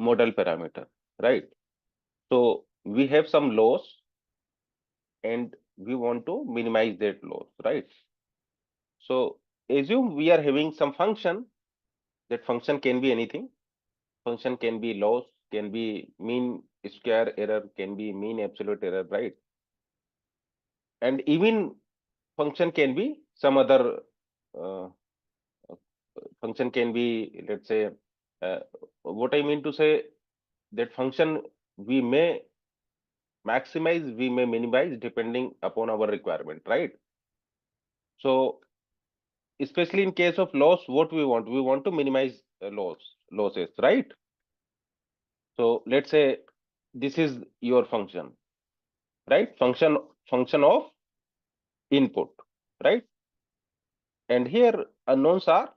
model parameter, right? So we have some loss and we want to minimize that loss, right? So assume we are having some function. That function can be anything. Function can be loss, can be mean square error, can be mean absolute error, right? And even function can be some other uh, function can be, let's say, uh, what I mean to say, that function we may maximize, we may minimize depending upon our requirement, right? So especially in case of loss, what we want to minimize losses, right? So let's say this is your function, right? Function of input, right? And here unknowns are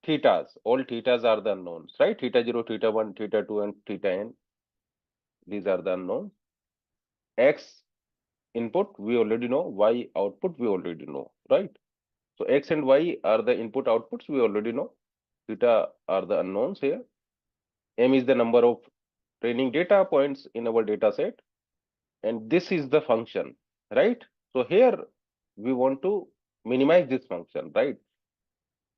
thetas. All thetas are the unknowns, right? Theta 0, theta 1, theta 2, and theta n. These are the unknowns. X input we already know, Y output we already know, right? So X and Y are the input outputs we already know. Theta are the unknowns here. M is the number of training data points in our data set. And this is the function, right? So here we want to minimize this function, right?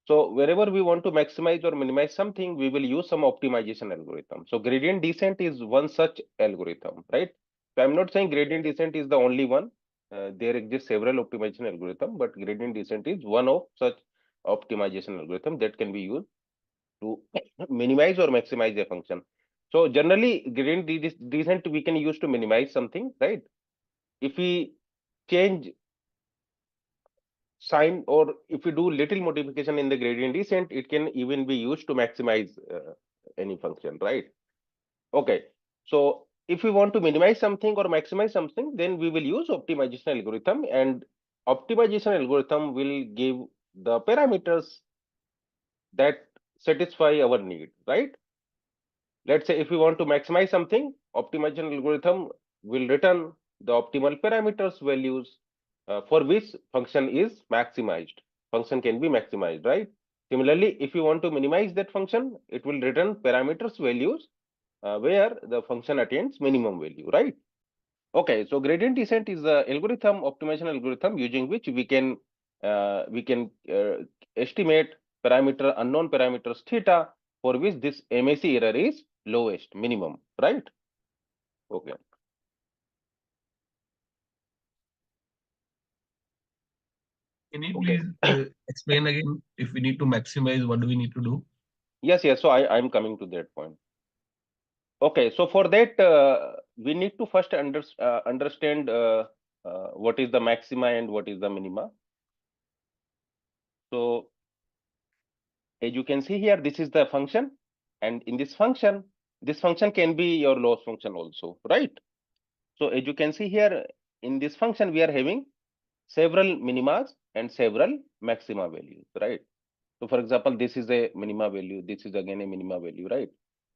So wherever we want to maximize or minimize something, we will use some optimization algorithm. So gradient descent is one such algorithm, right? So I'm not saying gradient descent is the only one. There exist several optimization algorithm, but gradient descent is one of such optimization algorithm that can be used to minimize or maximize a function. So generally, gradient descent we can use to minimize something, right? If we change sign or if we do little modification in the gradient descent, it can even be used to maximize any function, right? Okay, so if we want to minimize something or maximize something, then we will use optimization algorithm, and optimization algorithm will give the parameters that satisfy our need, right? Let's say if we want to maximize something, optimization algorithm will return the optimal parameters values for which function is maximized. Function can be maximized, right? Similarly, if you want to minimize that function, it will return parameters values where the function attains minimum value, right? Okay, so gradient descent is the algorithm, optimization algorithm using which we can estimate parameter unknown parameters theta for which this MAC error is lowest minimum, right? Okay. Can you Okay. please explain again, if we need to maximize, what do we need to do? Yes. So I'm coming to that point. Okay. So for that, we need to first understand what is the maxima and what is the minima. So as you can see here, this is the function, and in this function can be your loss function also, right? So as you can see here, in this function, we are having several minimas and several maxima values, right? So for example, this is a minima value, this is again a minima value, right?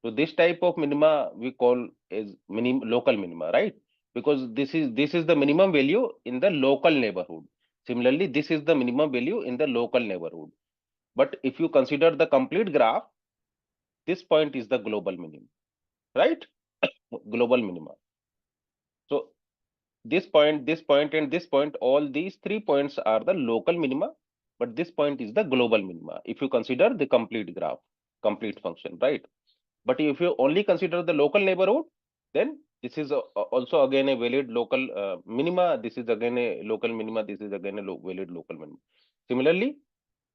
So this type of minima we call as local minima, right? Because this is the minimum value in the local neighborhood. Similarly, this is the minimum value in the local neighborhood. But if you consider the complete graph, this point is the global minimum, right? Global minima. So this point, and this point, all these 3 points are the local minima, but this point is the global minima. If you consider the complete graph, complete function, right? But if you only consider the local neighborhood, then this is also again a valid local minima. This is again a local minima. This is again a valid local minima. Similarly,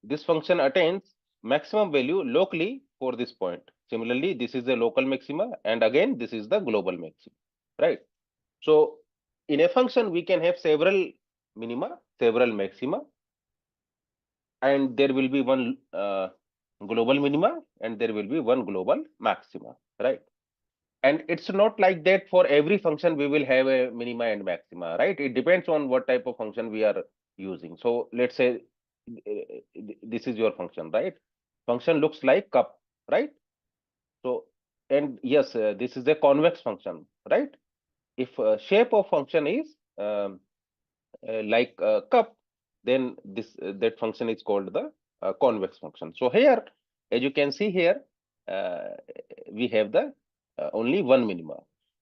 this function attains maximum value locally for this point. Similarly, this is the local maxima, and again, this is the global maxima, right? So in a function, we can have several minima, several maxima, and there will be one global minima, and there will be one global maxima, right? And it's not like that for every function we will have a minima and maxima, right? It depends on what type of function we are using. So let's say this is your function, right? Function looks like cup, right? So, and yes, this is a convex function, right? If shape of function is like a cup, then this that function is called the convex function. So here, as you can see here, we have the only one minima,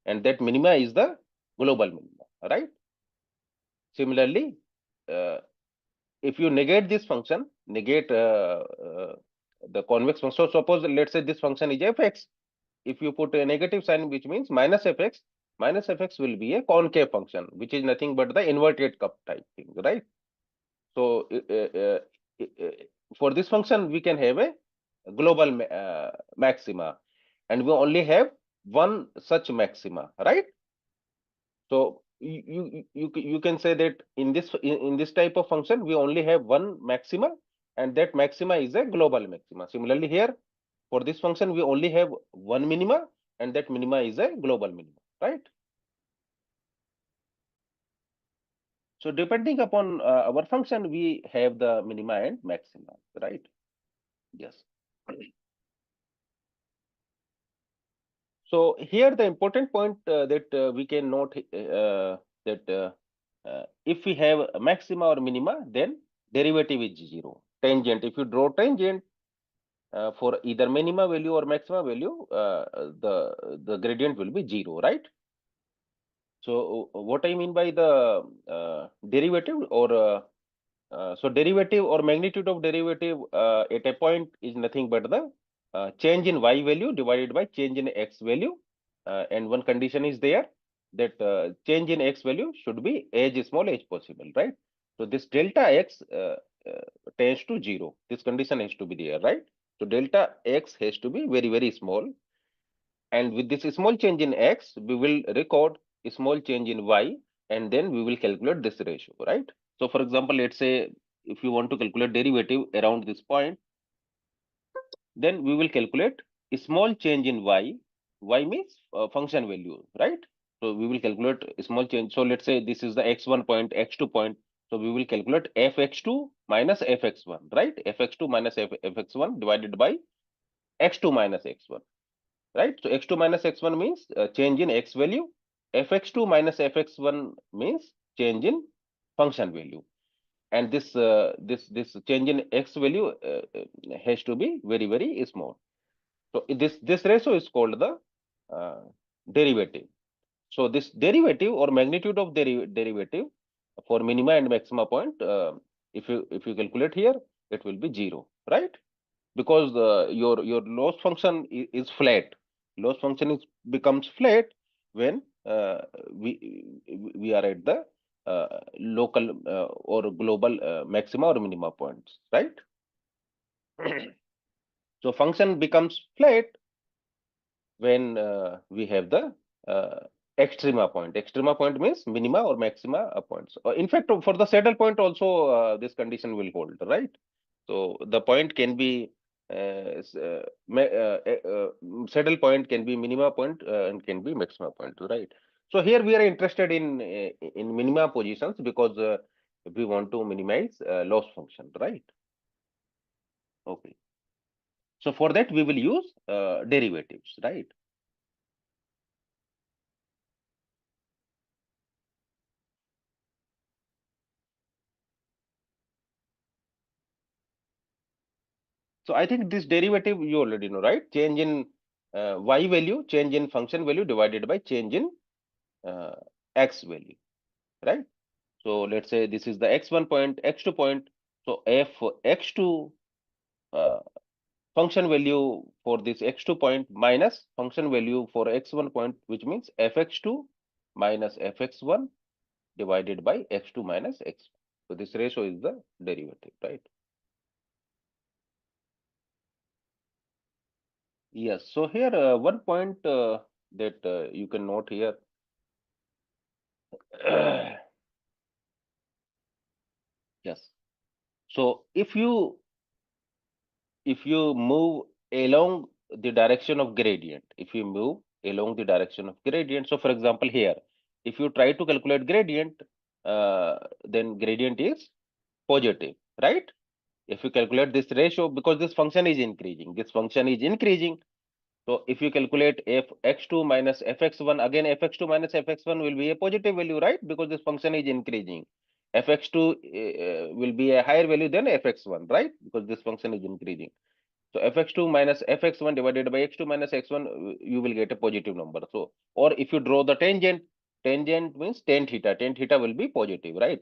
and that minima is the global minima, right? Similarly, uh, if you negate this function, negate the convex function. So suppose, let's say this function is fx. If you put a negative sign, which means minus fx will be a concave function, which is nothing but the inverted cup type thing, right? So for this function, we can have a global maxima, and we only have one such maxima, right? So you can say that in this type of function, we only have one maxima, and that maxima is a global maxima. Similarly, here for this function, we only have one minima, and that minima is a global minima, right? So depending upon our function, we have the minima and maxima, right? Yes. So here the important point that we can note that if we have a maxima or minima, then derivative is zero. Tangent, if you draw tangent for either minima value or maxima value, the gradient will be zero, right? So what I mean by the derivative or so derivative or magnitude of derivative at a point is nothing but the change in y value divided by change in x value, and one condition is there that change in x value should be as small as possible, right? So this delta x tends to zero. This condition has to be there, right? So delta x has to be very, very small. And with this small change in x, we will record a small change in y, and then we will calculate this ratio, right? So for example, let's say if you want to calculate derivative around this point, then we will calculate a small change in y. Y means function value, right? So we will calculate a small change. So let's say this is the x1 point, x2 point. So we will calculate fx2 minus fx1, right? Fx2 minus fx1 divided by x2 minus x1. Right? So x2 minus x1 means change in x value. Fx2 minus fx1 means change in function value. And this change in x value has to be very, very small. So this ratio is called the uh, derivative. So this derivative or magnitude of derivative for minima and maxima point, if you calculate here, it will be zero, right? Because your loss function is flat. Loss function is becomes flat when we are at the local or global maxima or minima points, right? So function becomes flat when we have the uh, extrema point. Extrema point means minima or maxima points. In fact, for the saddle point also, this condition will hold, right? So the point can be saddle point can be minima point and can be maxima point, right? So here we are interested in minima positions because we want to minimize loss function, right? Okay. So for that we will use derivatives, right? So I think this derivative you already know, right? Change in y value, change in function value divided by change in uh, x value, right? So let's say this is the x1 point, x2 point. So f x2 uh, function value for this x2 point minus function value for x1 point, which means fx2 minus fx1 divided by x2 minus x. So this ratio is the derivative, right? Yes. So here one point that you can note here. Yes. So if you move along the direction of gradient, if you move along the direction of gradient, so for example here, if you try to calculate gradient, then gradient is positive, right? If you calculate this ratio, because this function is increasing, so if you calculate f x2 minus fx1, again fx2 minus fx1 will be a positive value, right? Because this function is increasing. Fx2 will be a higher value than fx1, right? Because this function is increasing. So fx2 minus fx1 divided by x2 minus x1, you will get a positive number. So, or if you draw the tangent, tangent means tan theta will be positive, right?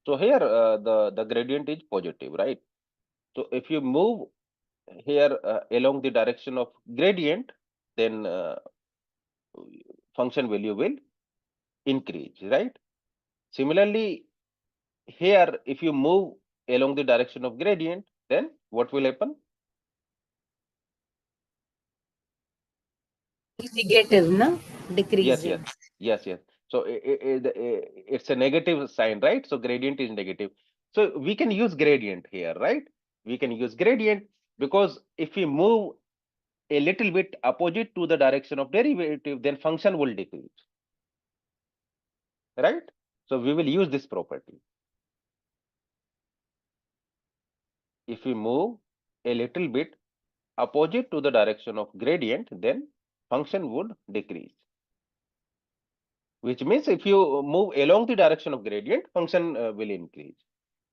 So here the gradient is positive, right? So if you move here along the direction of gradient, then function value will increase, right? Similarly, here if you move along the direction of gradient, then what will happen? Negative, no? Yes, yes, Decreasing. yes. So it's a negative sign, right? So gradient is negative. So we can use gradient here, right? We can use gradient because if we move a little bit opposite to the direction of derivative, then function will decrease, right? So we will use this property. If we move a little bit opposite to the direction of gradient, then function would decrease. Which means if you move along the direction of gradient, function will increase,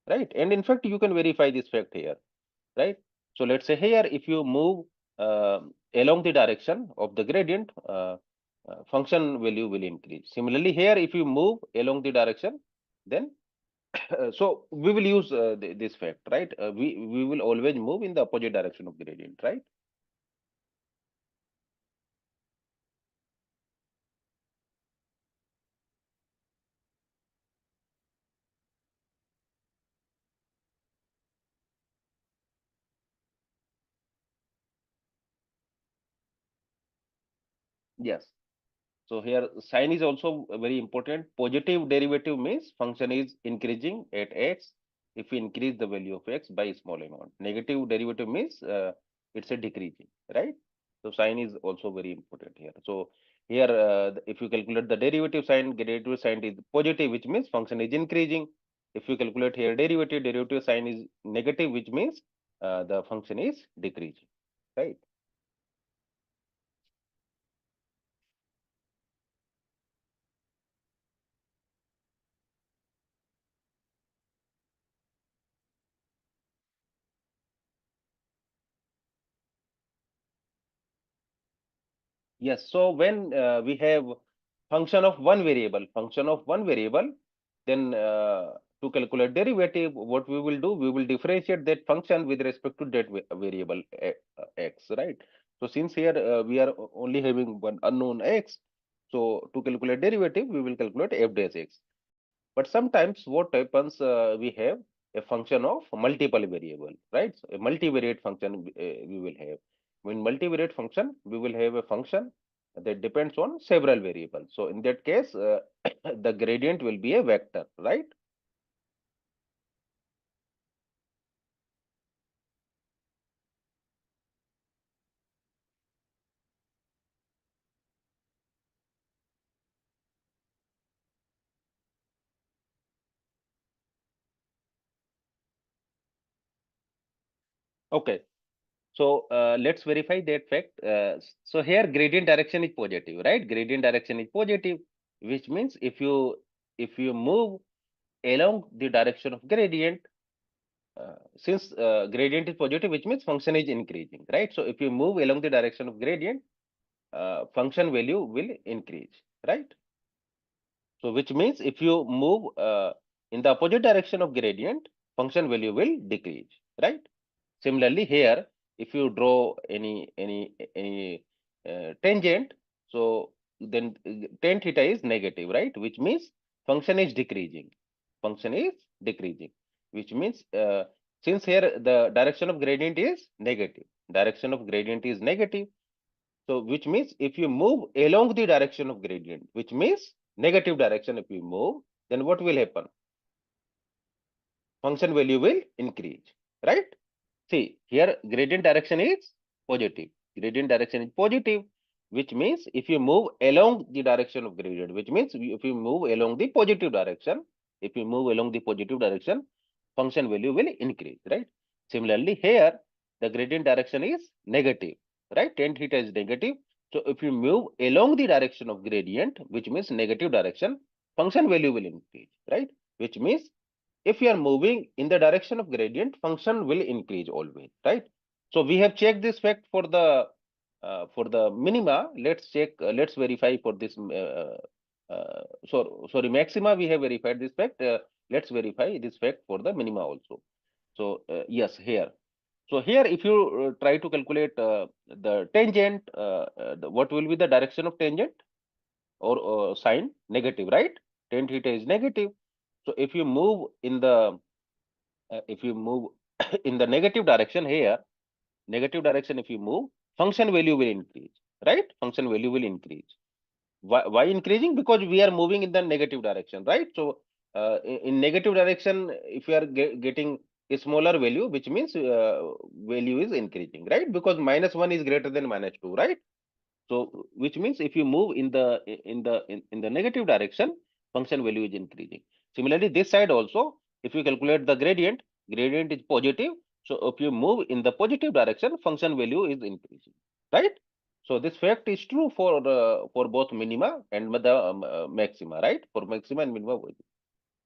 right? And in fact, you can verify this fact here, right? So let's say here, if you move along the direction of the gradient, function value will increase. Similarly, here, if you move along the direction, then so we will use this fact, right? We will always move in the opposite direction of gradient, right? Yes. So here sign is also very important. Positive derivative means function is increasing at x if we increase the value of x by a small amount. Negative derivative means it's a decreasing, right? So sign is also very important here. So here if you calculate the derivative sign is positive, which means function is increasing. If you calculate here derivative sign is negative, which means the function is decreasing, right? Yes, so when we have function of one variable, then to calculate derivative, what we will do, we will differentiate that function with respect to that variable x, right? So since here we are only having one unknown x, so to calculate derivative, we will calculate f dash x. But sometimes what happens, we have a function of multiple variable, right? So a multivariate function we will have. In multivariate function, we will have a function that depends on several variables. So in that case, the gradient will be a vector, right? Okay. So let's verify that fact. So here gradient direction is positive, right? Gradient direction is positive, which means if you move along the direction of gradient, since gradient is positive, which means function is increasing, right? So if you move along the direction of gradient, function value will increase, right? So which means if you move in the opposite direction of gradient, function value will decrease, right? Similarly, here, if you draw any tangent, so then tan theta is negative, right? Which means function is decreasing. Function is decreasing, which means since here the direction of gradient is negative, direction of gradient is negative. So which means if you move along the direction of gradient, which means negative direction, if you move, then what will happen? Function value will increase, right? See, here gradient direction is positive. Gradient direction is positive, which means if you move along the direction of gradient, which means if you move along the positive direction, if you move along the positive direction, function value will increase, right? Similarly, here the gradient direction is negative, right? Tan theta is negative. So if you move along the direction of gradient, which means negative direction, function value will increase, right? Which means if you are moving in the direction of gradient, function will increase always, right? So we have checked this fact for the minima. Let's check. Let's verify for this. Sorry, maxima. We have verified this fact. Let's verify this fact for the minima also. So yes, here. So here, if you try to calculate the tangent, what will be the direction of tangent or sine? Negative, right? Tan theta is negative. So if you move in the negative direction here, negative direction, if you move, function value will increase, right? Function value will increase. Why increasing? Because we are moving in the negative direction, right? So in negative direction, if you are getting a smaller value, which means value is increasing, right? Because -1 is greater than -2, right? So which means if you move in the negative direction, function value is increasing. Similarly, this side also, if you calculate the gradient, gradient is positive. So if you move in the positive direction, function value is increasing, right? So this fact is true for both minima and the maxima, right? For maxima and minima.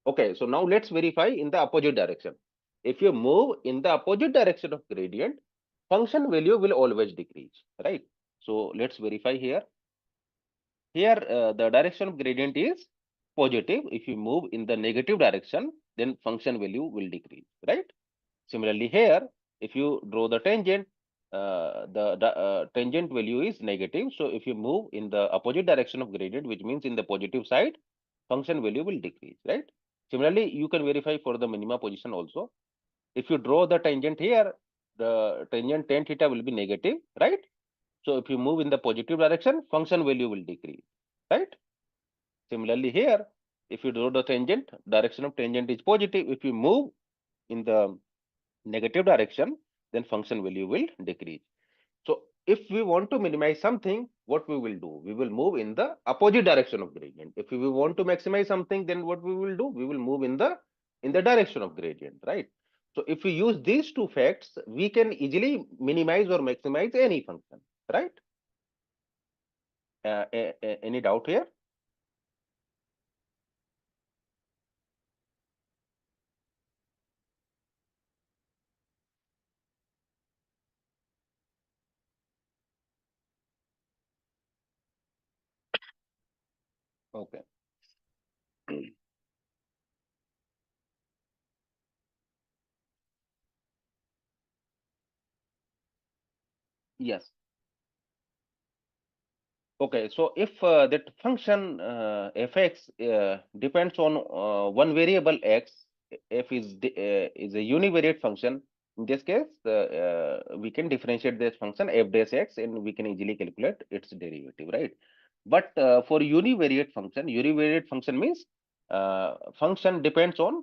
Okay, so now let's verify in the opposite direction. If you move in the opposite direction of gradient, function value will always decrease, right? So let's verify here. Here, the direction of gradient is positive. If you move in the negative direction, then function value will decrease, right? Similarly, here, if you draw the tangent, the tangent value is negative. So if you move in the opposite direction of gradient, which means in the positive side, function value will decrease, right? Similarly, you can verify for the minima position also. If you draw the tangent here, the tangent tan theta will be negative, right? So if you move in the positive direction, function value will decrease, right? Similarly here, if you draw the tangent, direction of tangent is positive. If you move in the negative direction, then function value will decrease. So if we want to minimize something, what we will do? We will move in the opposite direction of gradient. If we want to maximize something, then what we will do? We will move in the direction of gradient, right? So if we use these two facts, we can easily minimize or maximize any function, right? Any doubt here? Okay. Yes. Okay, so if that function fx depends on one variable x, f is a univariate function. In this case, we can differentiate this function f dash x, and we can easily calculate its derivative, right? But for univariate function means function depends on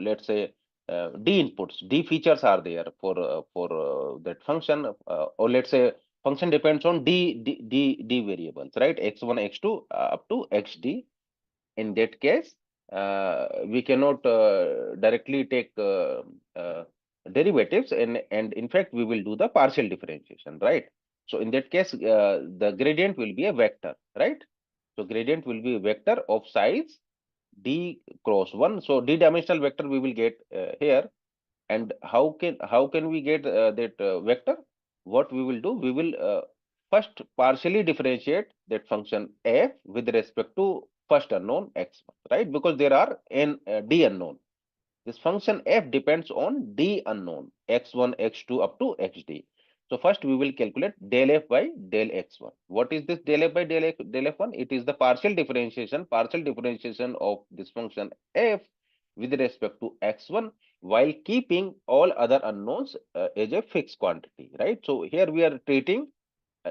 let's say d inputs, d features are there for that function, or let's say function depends on d variables, right? X1, X2 up to xd. In that case, we cannot directly take derivatives, and in fact, we will do the partial differentiation, right? So in that case, the gradient will be a vector, right? So gradient will be a vector of size d cross 1. So d-dimensional vector we will get here. And how can we get that vector? What we will do? We will first partially differentiate that function f with respect to first unknown x1, right? Because there are d unknown. This function f depends on d unknown x1, x2 up to xd. So first we will calculate del f by del x1. What is this del f by del f1? It is the partial differentiation of this function f with respect to x1 while keeping all other unknowns as a fixed quantity, right? So here we are treating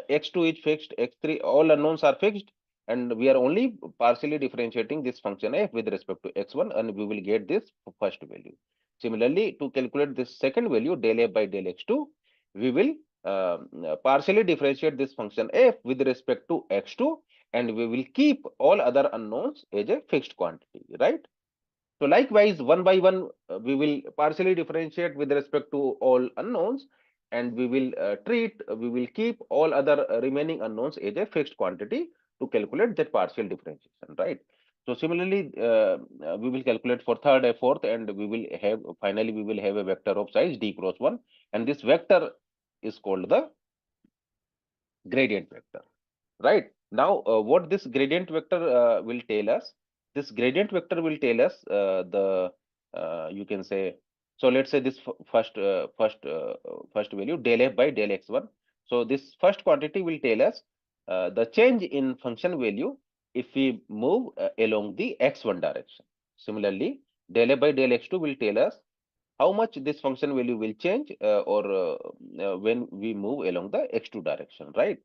x2 is fixed, x3, all unknowns are fixed, and we are only partially differentiating this function f with respect to x1, and we will get this first value. Similarly, to calculate this second value, del f by del x2, we will partially differentiate this function f with respect to x2, and we will keep all other unknowns as a fixed quantity, right? So likewise, one by one, we will partially differentiate with respect to all unknowns, and we will keep all other remaining unknowns as a fixed quantity to calculate that partial differentiation, right? So similarly, we will calculate for third and fourth, and we will have finally we will have a vector of size d cross 1, and this vector is called the gradient vector. Right now, what this gradient vector will tell us? This gradient vector will tell us the you can say. So let's say this first value del f by del x1. So this first quantity will tell us the change in function value if we move along the x1 direction. Similarly, del f by del x2 will tell us how much this function value will change when we move along the x2 direction, right?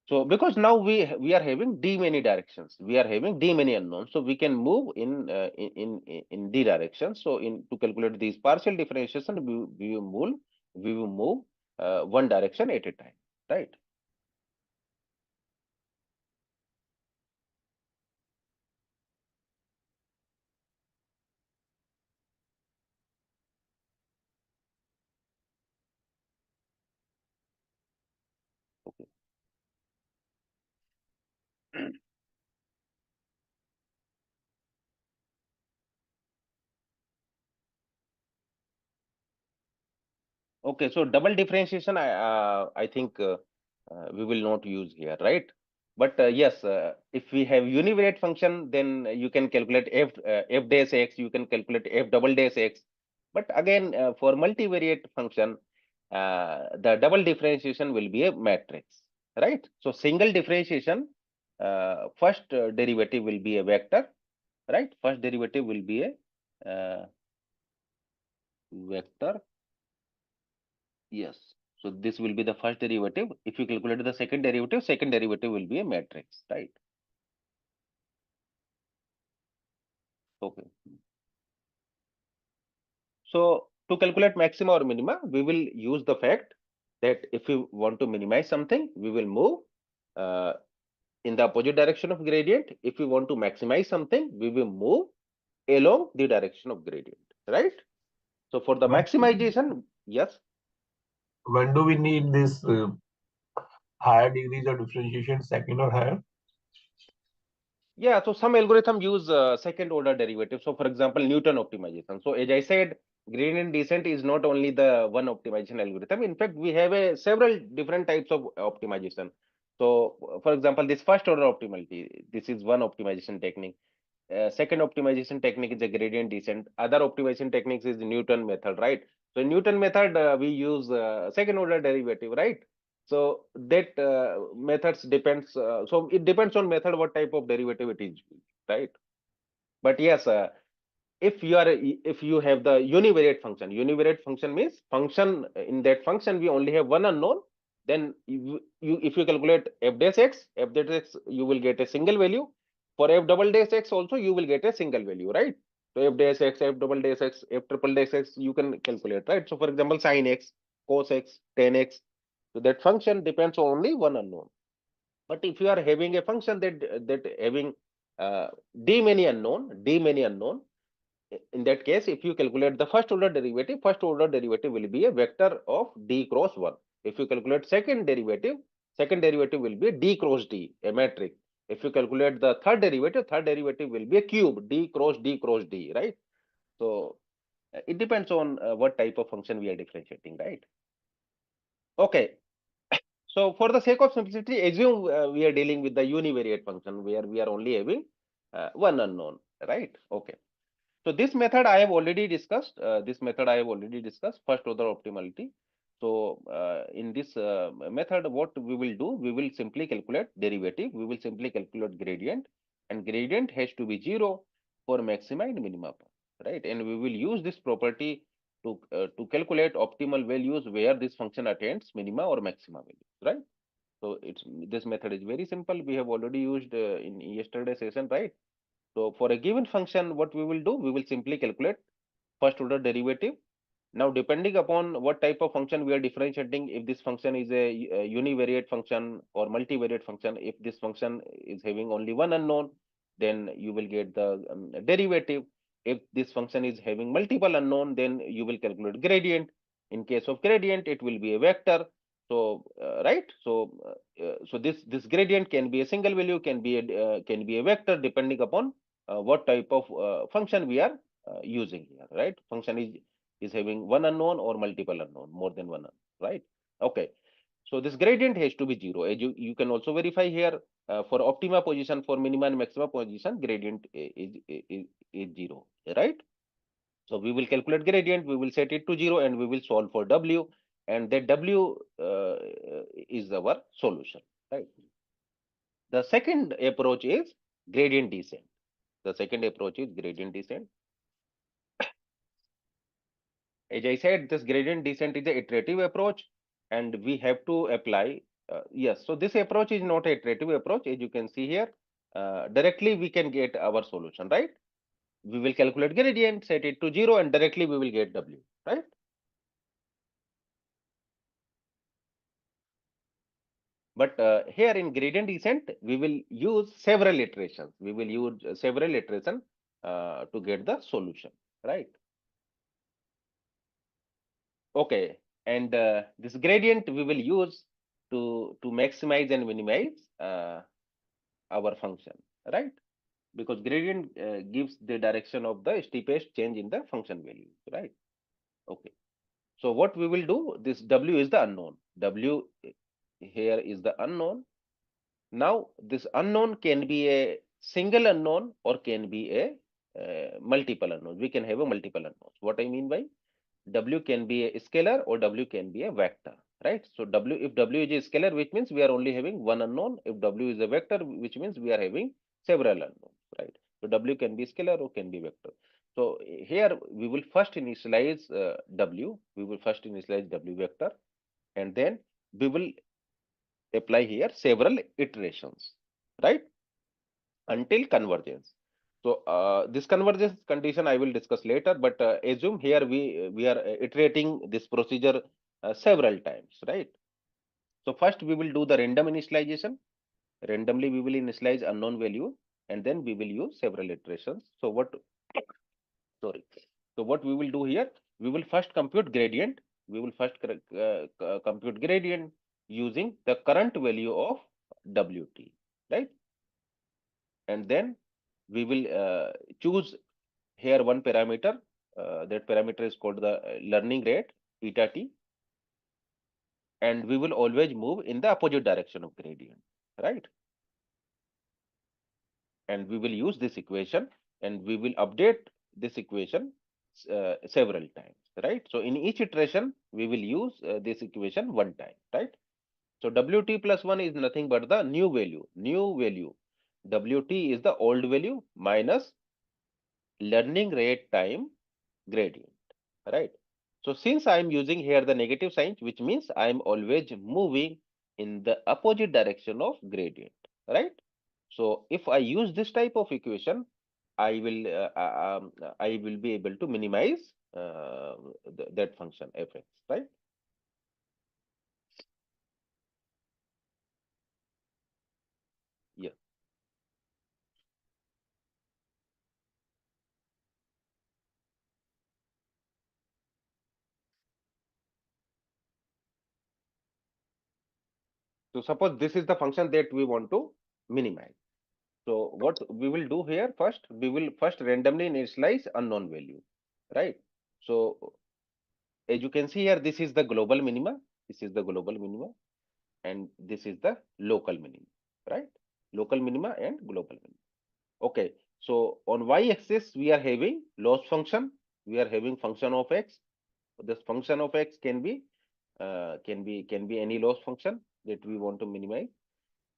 So because now we are having d many directions, we are having d many unknowns, so we can move in d directions. So in to calculate these partial differentiation, we will move one direction at a time, right? Okay. Okay, so double differentiation, I think we will not use here, right? But yes, if we have univariate function, then you can calculate f dash x, you can calculate f double dash x. But again, for multivariate function, the double differentiation will be a matrix, right? So single differentiation, first derivative will be a vector, right? First derivative will be a vector. Yes. So this will be the first derivative. If you calculate the second derivative will be a matrix, right? Okay. So to calculate maxima or minima, we will use the fact that if we want to minimize something, we will move uh, in the opposite direction of gradient. If we want to maximize something, we will move along the direction of gradient, right? So for the When maximization, yes. when do we need this higher degrees of differentiation, second or higher? Yeah, so some algorithm use second order derivative. So for example, Newton optimization. So as I said, gradient descent is not only the one optimization algorithm. In fact, we have a several different types of optimization. So for example, this first order optimality, this is one optimization technique. Second optimization technique is a gradient descent. Other optimization techniques is the Newton method, right? So in Newton method, we use second order derivative, right? So that methods depends. So it depends on method what type of derivative it is, right? But yes, if you have the univariate function means function in that function we only have one unknown. Then you if you calculate f dash x, you will get a single value. For f double dash x also you will get a single value, right? So f dash x, f double dash x, f triple dash x, you can calculate, right? So for example, sin x, cos x, tan x. So that function depends on only one unknown. But if you are having a function that having uh, d many unknown, in that case, if you calculate the first order derivative will be a vector of d cross 1. If you calculate second derivative will be d cross d, a matrix. If you calculate the third derivative will be a cube, d cross d, right? So it depends on what type of function we are differentiating, right? Okay. So for the sake of simplicity, assume we are dealing with the univariate function where we are only having one unknown, right? Okay. So this method I have already discussed. First order optimality. So in this method, what we will do, we will simply calculate derivative. We will simply calculate gradient, and gradient has to be 0 for maxima and minima, right? And we will use this property to calculate optimal values where this function attains minima or maxima values, right? So it's this method is very simple. We have already used in yesterday's session, right? So for a given function, what we will do, we will simply calculate first order derivative. Now, depending upon what type of function we are differentiating, if this function is a univariate function or multivariate function, if this function is having only one unknown, then you will get the derivative. If this function is having multiple unknown, then you will calculate gradient. In case of gradient, it will be a vector. So, right. So, so this gradient can be a single value, can be a vector, depending upon what type of function we are using here, right? Function is having one unknown or multiple unknown, more than one unknown, right? Okay, so this gradient has to be zero. As you can also verify here, for optima position, for minima and maxima position, gradient is zero, right? So we will calculate gradient, we will set it to zero, and we will solve for W, and that W is our solution, right? The second approach is gradient descent. The second approach is gradient descent. As I said, this gradient descent is the iterative approach, and we have to apply. Yes, so this approach is not an iterative approach, as you can see here. Directly we can get our solution, right? We will calculate gradient, set it to zero, and directly we will get W, right? But here in gradient descent, we will use several iterations. We will use several iterations to get the solution, right? Okay, and this gradient we will use to maximize and minimize our function, right? Because gradient gives the direction of the steepest change in the function value, right? Okay, so what we will do, this W is the unknown. W here is the unknown. Now, this unknown can be a single unknown or can be a multiple unknown. We can have a multiple unknowns. What I mean by W can be a scalar or W can be a vector, right? So if W is a scalar, which means we are only having one unknown. If W is a vector, which means we are having several unknowns, right? So W can be scalar or can be vector. So here we will first initialize W. We will first initialize W vector, and then we will apply here several iterations, right, until convergence. So this convergence condition I will discuss later, but assume here we are iterating this procedure several times, right? So first we will do the random initialization. Randomly we will initialize unknown value, and then we will use several iterations. So what, sorry, so what we will do here, we will first compute gradient. We will first compute gradient using the current value of Wt, right? And then we will choose here one parameter. That parameter is called the learning rate, eta t, and we will always move in the opposite direction of gradient, right? And we will use this equation, and we will update this equation several times, right? So in each iteration we will use this equation one time, right? So Wt plus 1 is nothing but the new value. Wt is the old value minus learning rate time gradient, right? So since I am using here the negative sign, which means I am always moving in the opposite direction of gradient, right? So if I use this type of equation, I will I will be able to minimize that function fx, right? Yeah. So suppose this is the function that we want to minimize. So what we will do here, first we will first randomly initialize unknown value, right? So as you can see here, this is the global minima. This is the global minima, and this is the local minima, right? Local minima and global minima. Okay. So on y-axis we are having loss function. We are having function of x. This function of x can be any loss function that we want to minimize.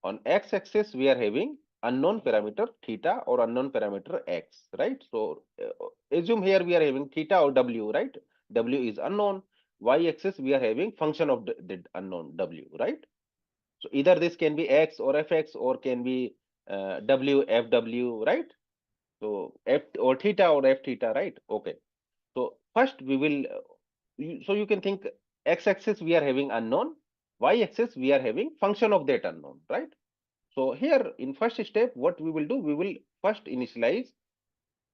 On x-axis we are having unknown parameter theta or unknown parameter x, right? So assume here we are having theta or w, right? W is unknown. Y-axis we are having function of the unknown w, right? So either this can be x or fx or can be w fw, right? So f or theta or f theta, right? Okay. So first we will so you can think x-axis we are having unknown, y-axis we are having function of that unknown, right? So here in first step, what we will do, we will first initialize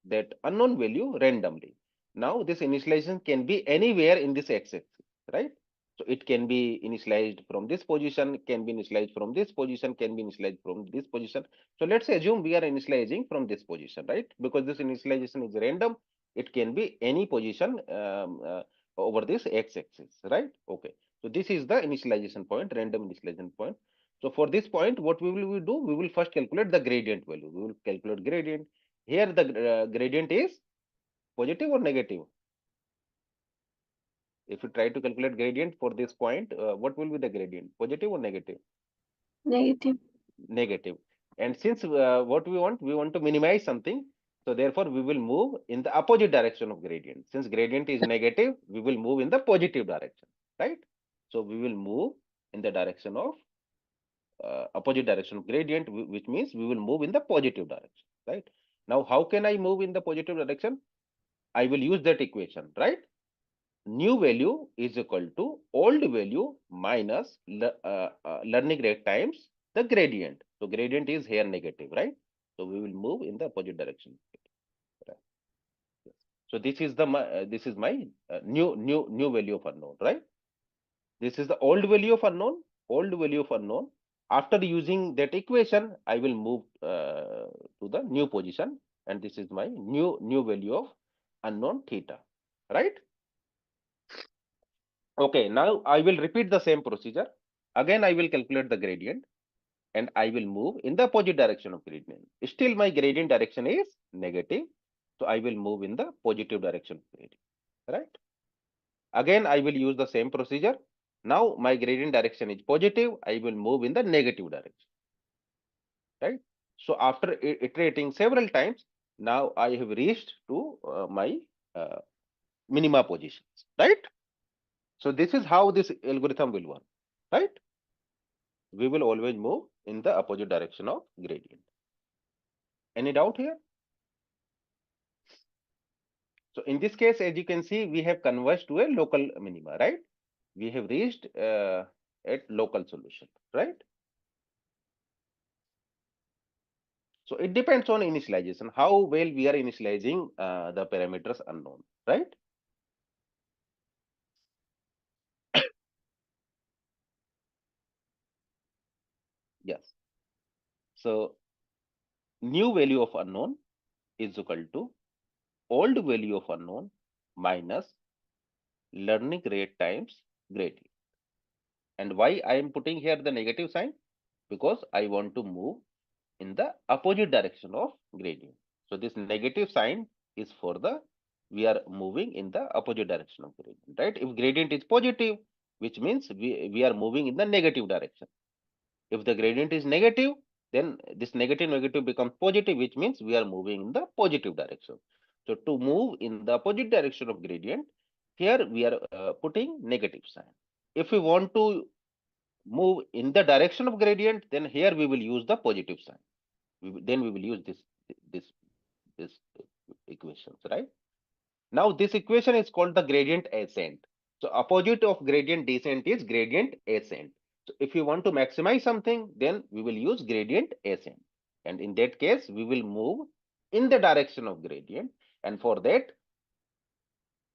that unknown value randomly. Now this initialization can be anywhere in this x-axis, right? So it can be initialized from this position, can be initialized from this position, can be initialized from this position. So let's assume we are initializing from this position, right? Because this initialization is random, it can be any position over this x-axis, right? Okay. So this is the initialization point, random initialization point. So for this point, what we do? We will first calculate the gradient value. We will calculate gradient. Here the gradient is positive or negative? If you try to calculate gradient for this point, what will be the gradient? Positive or negative? Negative. Negative. And since what we want to minimize something. So therefore, we will move in the opposite direction of gradient. Since gradient is negative, we will move in the positive direction, right? So we will move in the direction of opposite direction of gradient, which means we will move in the positive direction, right? Now, how can I move in the positive direction? I will use that equation, right? New value is equal to old value minus learning rate times the gradient. So gradient is here negative, right? So we will move in the opposite direction. Right? So this is my new value of unknown, right? This is the old value of unknown. Old value of unknown. After using that equation, I will move to the new position, and this is my new value of unknown theta, right? Okay, now I will repeat the same procedure. Again, I will calculate the gradient and I will move in the opposite direction of gradient. Still, my gradient direction is negative. So I will move in the positive direction of gradient, right? Again, I will use the same procedure. Now my gradient direction is positive. I will move in the negative direction, right? So after iterating several times, now I have reached to my uh, minima positions, right? So this is how this algorithm will work, right? We will always move in the opposite direction of gradient. Any doubt here? So in this case, as you can see, we have converged to a local minima, right? We have reached at local solution, right? So it depends on initialization, how well we are initializing the parameters unknown, right? Yes. So new value of unknown is equal to old value of unknown minus learning rate times gradient. And why I am putting here the negative sign? Because I want to move in the opposite direction of gradient. So this negative sign is for the, we are moving in the opposite direction of gradient, right? If gradient is positive, which means we are moving in the negative direction. If the gradient is negative, then this negative becomes positive, which means we are moving in the positive direction. So to move in the opposite direction of gradient, here we are putting negative sign. If we want to move in the direction of gradient, then here we will use the positive sign. Then we will use this this equations, right? Now this equation is called the gradient ascent. So opposite of gradient descent is gradient ascent. So if you want to maximize something, then we will use gradient ascent. And in that case, we will move in the direction of gradient. And for that,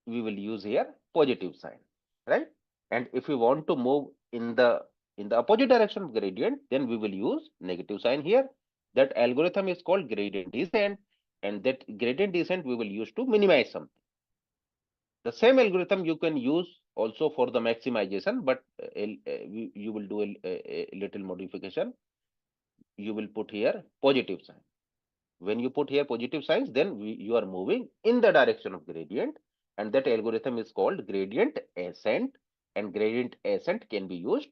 we will use here positive sign, right? And if we want to move in the opposite direction of gradient, then we will use negative sign here. That algorithm is called gradient descent, and that gradient descent we will use to minimize something. The same algorithm you can use also for the maximization, but you will do a little modification. You will put here positive sign. When you put here positive signs, then you are moving in the direction of gradient, and that algorithm is called gradient ascent, and gradient ascent can be used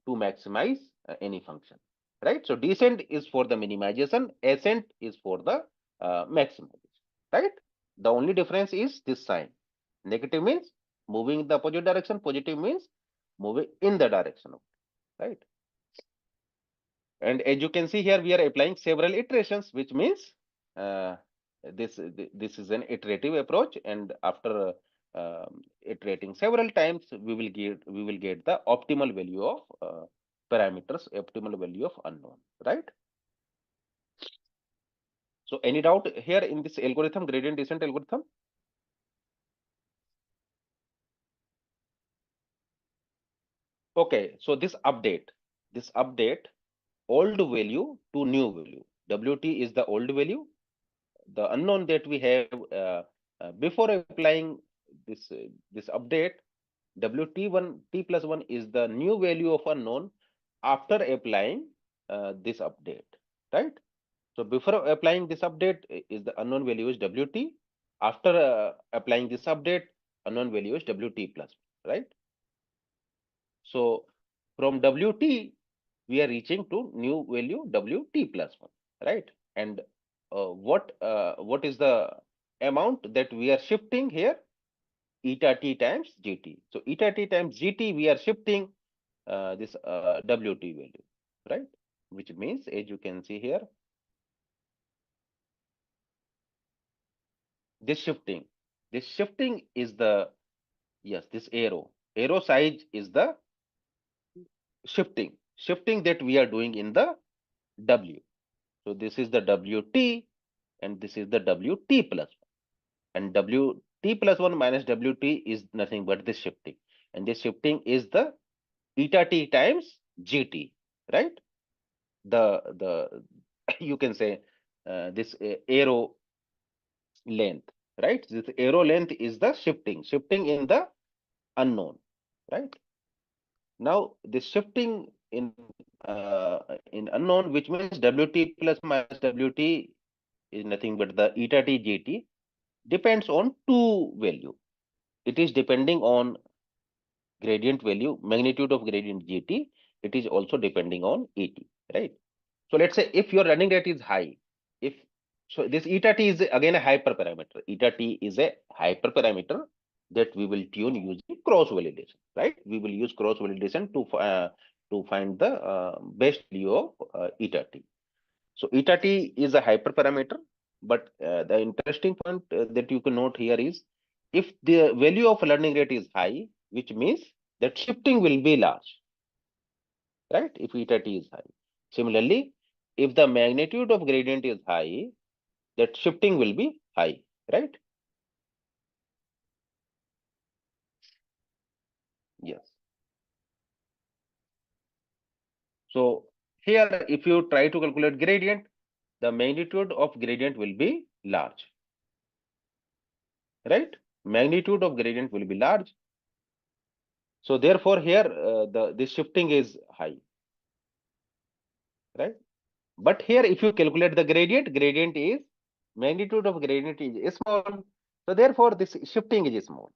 to maximize any function, right? So descent is for the minimization, ascent is for the maximization, right? The only difference is this sign. Negative means moving in the opposite direction, positive means moving in the direction of, right? And as you can see here, we are applying several iterations, which means uh, this is an iterative approach. And after iterating several times, we will get the optimal value of parameters, optimal value of unknown, right? So any doubt here in this algorithm, gradient descent algorithm? Okay, so this update old value to new value. WT is the old value, the unknown that we have before applying this update. WT1 T plus 1 is the new value of unknown after applying this update, right? So before applying this update is the unknown value is WT. After applying this update, unknown value is WT plus, right? So from WT, we are reaching to new value WT plus 1, right? And what is the amount that we are shifting here? Eta t times GT. So eta t times GT, we are shifting this WT value, right? Which means, as you can see here, this shifting, this shifting is the, yes, this arrow size is the shifting that we are doing in the W. So this is the WT and this is the WT plus 1. And WT plus 1 minus WT is nothing but this shifting. And this shifting is the eta t times GT, right? The you can say this arrow length, right? This arrow length is the shifting in the unknown, right? Now this shifting in unknown, which means WT plus minus WT is nothing but the eta t GT, depends on two value. It is depending on gradient value, magnitude of gradient GT. It is also depending on ET, right? So let's say if your running rate is high, if so this eta t is again a hyperparameter. Eta t is a hyperparameter that we will tune using cross validation, right? We will use cross validation to find the best value of eta t. So eta t is a hyperparameter, but the interesting point that you can note here is if the value of learning rate is high, which means that shifting will be large, right? If eta t is high. Similarly, if the magnitude of gradient is high, that shifting will be high, right? Yes. So here, if you try to calculate gradient, the magnitude of gradient will be large, right? Magnitude of gradient will be large. So therefore, here the this shifting is high, right? But here, if you calculate the gradient is magnitude of gradient is small. So therefore, this shifting is small.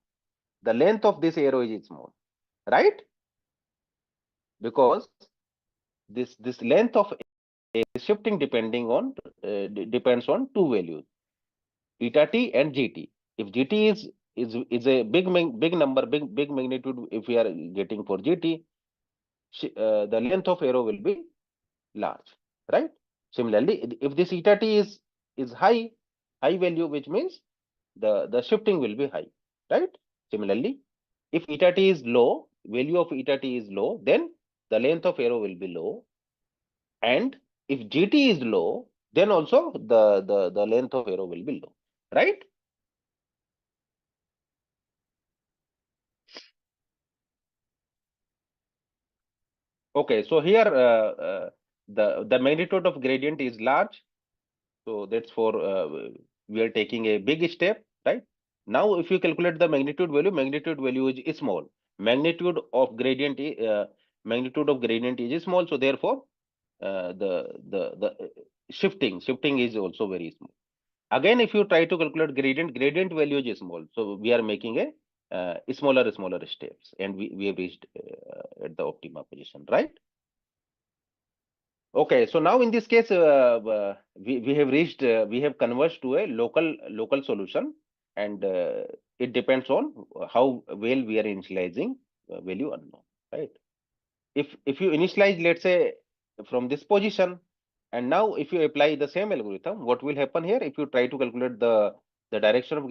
The length of this arrow is small, right? Because this length of shifting depending on depends on two values, eta t and gt. If gt is a big number, big magnitude, if we are getting for gt, the length of arrow will be large, right? Similarly, if this eta t is high value, which means the shifting will be high, right? Similarly, if eta t is low, value of eta t is low, then the length of arrow will be low. And if gt is low, then also the length of arrow will be low, right? Okay, so here the magnitude of gradient is large, so that's for we are taking a big step, right? Now, if you calculate the magnitude value is small. Magnitude of gradient is small, so therefore the shifting is also very small. Again, if you try to calculate gradient value is small, so we are making a smaller steps, and we have reached at the optima position, right? Okay, so now in this case, we have reached, we have converged to a local solution, and it depends on how well we are initializing value unknown, right? If you initialize, let's say, from this position, and now if you apply the same algorithm, what will happen here? If you try to calculate the direction of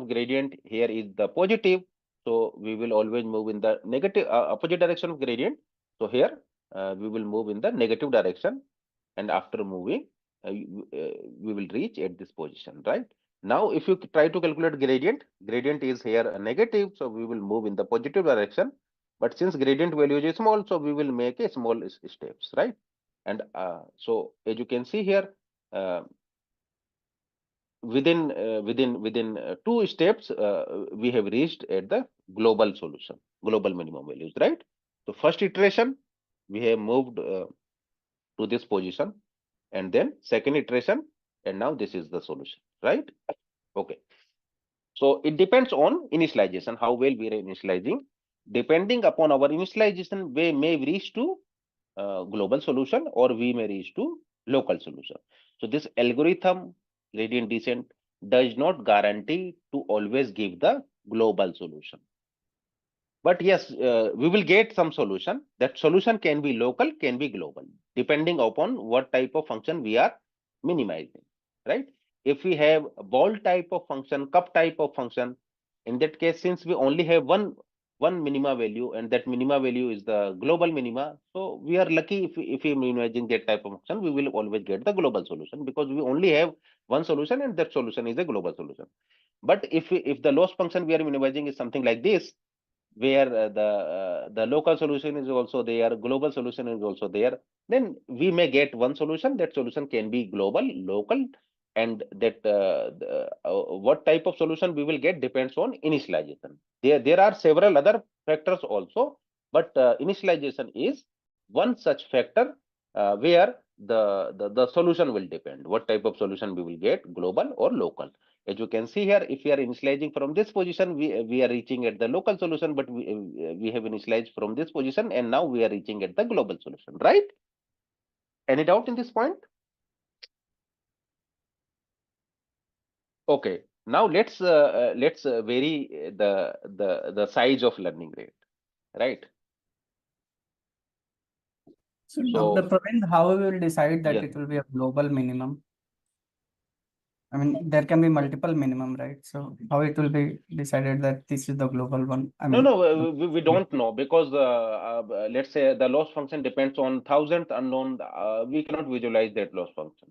gradient here is the positive, so we will always move in the negative opposite direction of gradient. So here we will move in the negative direction, and after moving, we will reach at this position, right? Now, if you try to calculate gradient is here a negative, so we will move in the positive direction. But since gradient value is small, so we will make a small steps, right? And so as you can see here, uh, within 2 steps, we have reached at the global solution, global minimum values, right? So first iteration, we have moved to this position, and then second iteration, and now this is the solution, right? Okay. So it depends on initialization, how well we are initializing. Depending upon our initialization, we may reach to global solution or we may reach to local solution. So this algorithm gradient descent does not guarantee to always give the global solution. But yes, we will get some solution. That solution can be local, can be global, depending upon what type of function we are minimizing, right? If we have a ball type of function, cup type of function, in that case, since we only have one minima value, and that minima value is the global minima, so we are lucky if we are minimizing that type of function, we will always get the global solution because we only have one solution, and that solution is a global solution. But if the loss function we are minimizing is something like this, where the local solution is also there, global solution is also there, then we may get one solution. That solution can be global, local, and that what type of solution we will get depends on initialization. There are several other factors also, but initialization is one such factor where the solution will depend. What type of solution we will get, global or local. As you can see here, if we are initializing from this position, we are reaching at the local solution, but we have initialized from this position, and now we are reaching at the global solution, right? Any doubt in this point? Okay. Now let's vary the size of learning rate, right? So, Dr. So Praveen, how we will decide that yes, it will be a global minimum? I mean, there can be multiple minimum, right? So how it will be decided that this is the global one? I no, mean, no, we don't know because let's say the loss function depends on thousandth unknown. We cannot visualize that loss function.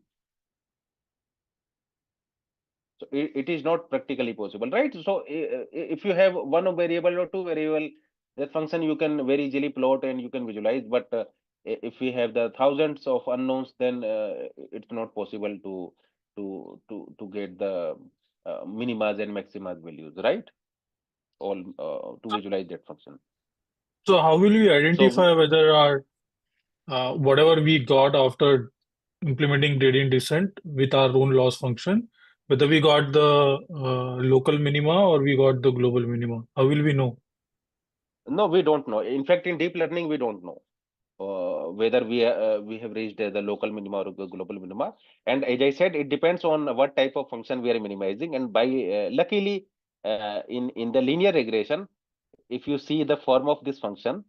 So it is not practically possible, right? So if you have one variable or two variable, that function you can very easily plot and you can visualize. But if we have the thousands of unknowns, then it's not possible to get the minimas and maximas values, right? All to visualize that function. So how will we So identify whether our whatever we got after implementing gradient descent with our own loss function, whether we got the local minima or we got the global minima? How will we know? no, we don't know. In fact, in deep learning, we don't know whether we have reached the local minima or the global minima. And as I said, it depends on what type of function we are minimizing. And by luckily, in the linear regression, if you see the form of this function,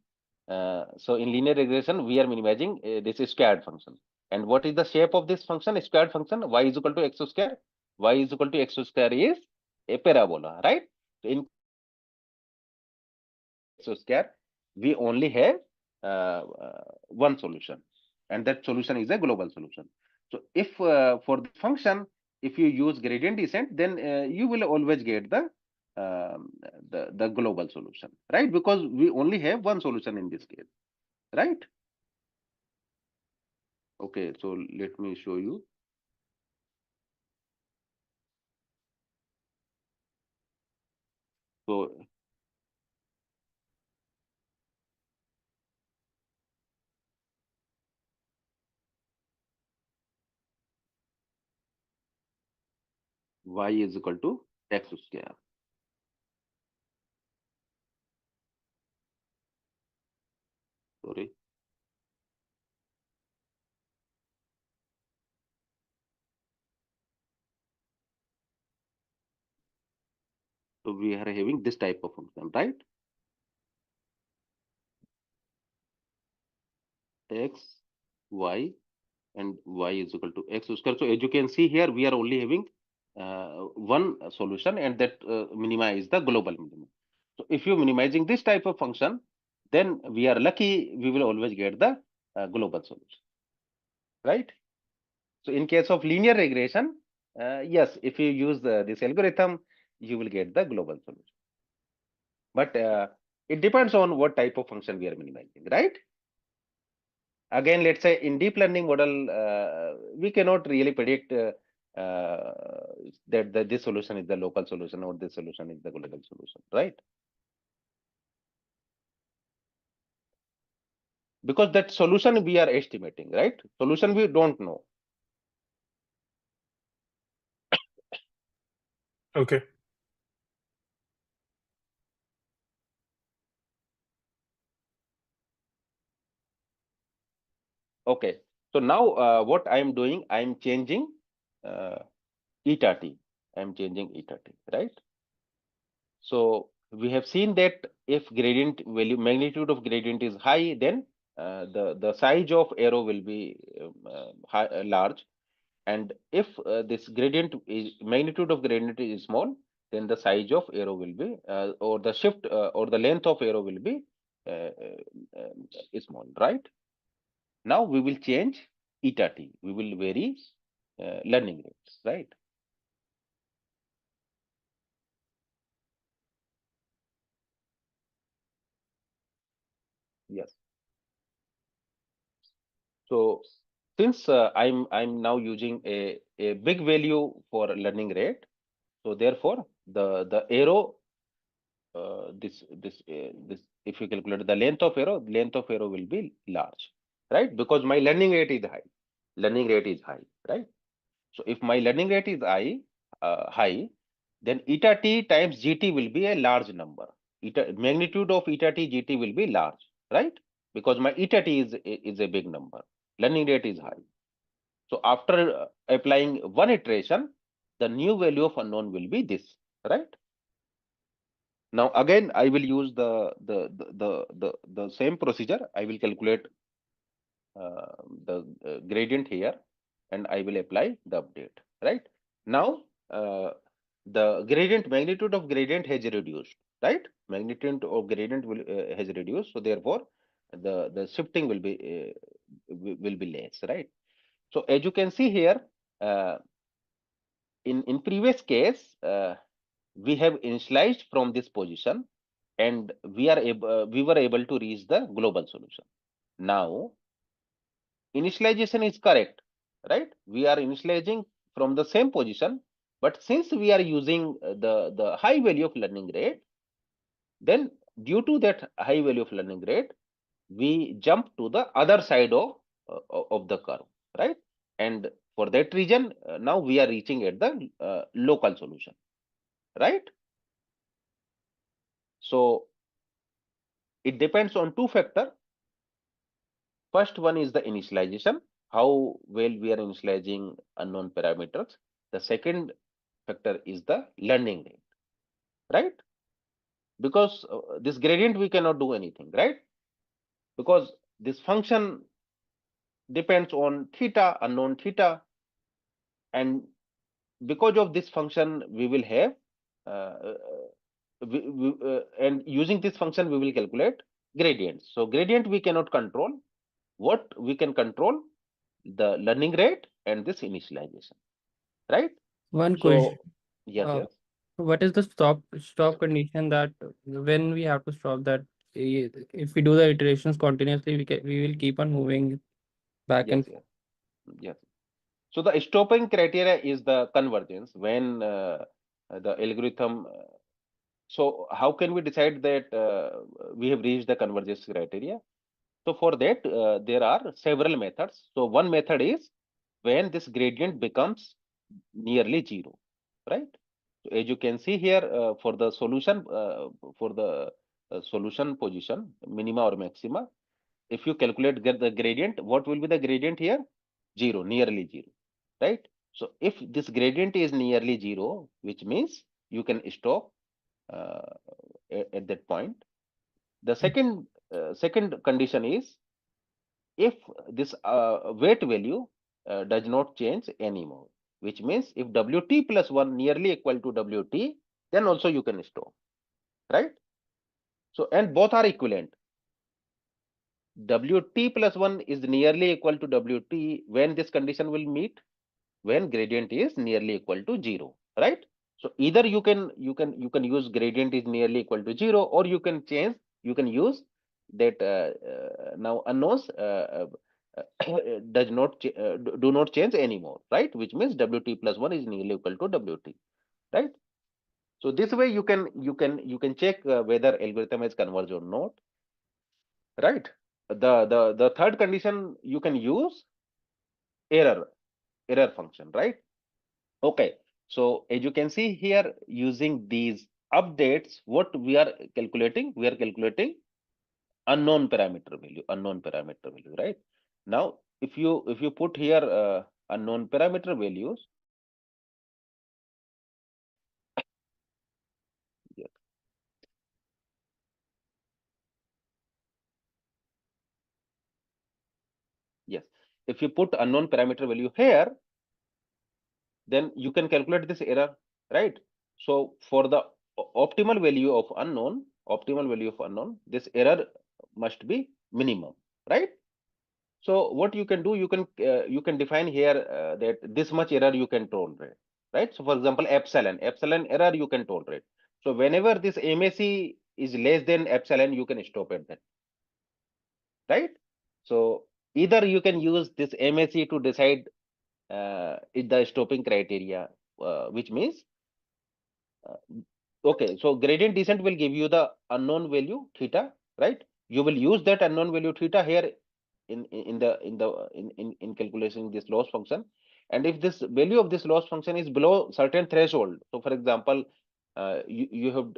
so in linear regression, we are minimizing this squared function. And what is the shape of this function? A squared function, y is equal to x square. Y is equal to x square is a parabola, right? In square, we only have one solution, and that solution is a global solution. So if for the function, if you use gradient descent, then you will always get the global solution, right? Because we only have one solution in this case, right? Okay, so let me show you. So y is equal to x square. Sorry. So we are having this type of function, right? X, y, and y is equal to x square. So as you can see here, we are only having one solution, and that minima is the global minima. So if you're minimizing this type of function, then we are lucky, we will always get the global solution, right? So in case of linear regression, yes, if you use this algorithm, you will get the global solution. But It depends on what type of function we are minimizing, right? Again, let's say in deep learning model, we cannot really predict that this solution is the local solution or this solution is the global solution, right? Because that solution we are estimating, right? Solution we don't know. Okay. Okay. So now what I am doing, I am changing eta t. I am changing eta t, right? So we have seen that if gradient value magnitude of gradient is high, then the size of arrow will be large, and if this gradient is magnitude of gradient is small, then the size of arrow will be or the shift or the length of arrow will be small, right? Now we will change eta t. We will vary learning rates, right? Yes. So since I'm now using a big value for learning rate, so therefore the arrow this if you calculate the length of arrow will be large, right? Because my learning rate is high, right? So if my learning rate is high, then eta t times gt will be a large number. Magnitude of eta t gt will be large, right? Because my eta t is a big number. Learning rate is high. So after applying one iteration, the new value of unknown will be this, right? Now again, I will use the same procedure. I will calculate the gradient here, and I will apply the update. Right now, the magnitude of gradient has reduced. Right, magnitude of gradient has reduced. So therefore, the shifting will be less. Right. So as you can see here, in previous case, we have initialized from this position, and we were able to reach the global solution. Now initialization is correct, right? We are initializing from the same position, but since we are using the high value of learning rate, then due to that high value of learning rate, we jump to the other side of the curve, right? And for that reason, now we are reaching at the local solution, right? So it depends on two factors. First one is the initialization, how well we are initializing unknown parameters. The second factor is the learning rate, right? Because this gradient we cannot do anything, right? Because this function depends on theta, unknown theta, and because of this function we will have and using this function we will calculate gradients. So gradient we cannot control. What we can control, the learning rate and this initialization, right? One So question. yes. What is the stop condition that when we have to stop that if we do the iterations continuously, we will keep on moving back and Yes. So the stopping criteria is the convergence when the algorithm. So how can we decide that we have reached the convergence criteria? So for that, there are several methods. So one method is when this gradient becomes nearly zero, right? So as you can see here, for the solution solution position, minima or maxima, if you calculate the gradient, what will be the gradient here? Zero, nearly zero, right? So if this gradient is nearly zero, which means you can stop at that point. The second condition is if this weight value does not change anymore, which means if wt plus 1 nearly equal to wt, then also you can stop, right? So and both are equivalent. Wt plus 1 is nearly equal to wt when this condition will meet, when gradient is nearly equal to 0, right? So either you can use gradient is nearly equal to 0, or you can change You can use that now unknowns do not change anymore, right? Which means WT plus 1 is nearly equal to WT, right? So this way you can check whether algorithm has converged or not, right? The third condition you can use error function, right? Okay, so as you can see here, using these updates, what we are calculating? We are calculating unknown parameter value, right? Now, if you put here unknown parameter values, yes, yes, if you put unknown parameter value here, then you can calculate this error, right? So for the optimal value of unknown, this error must be minimum, right? So what you can do, you can define here that this much error you can tolerate, right? So for example, epsilon error you can tolerate. So whenever this MAC is less than epsilon, you can stop at that, right? So either you can use this MAC to decide the stopping criteria, which means okay, so gradient descent will give you the unknown value theta, right? You will use that unknown value theta here in calculating this loss function. And if this value of this loss function is below certain threshold, so for example, you have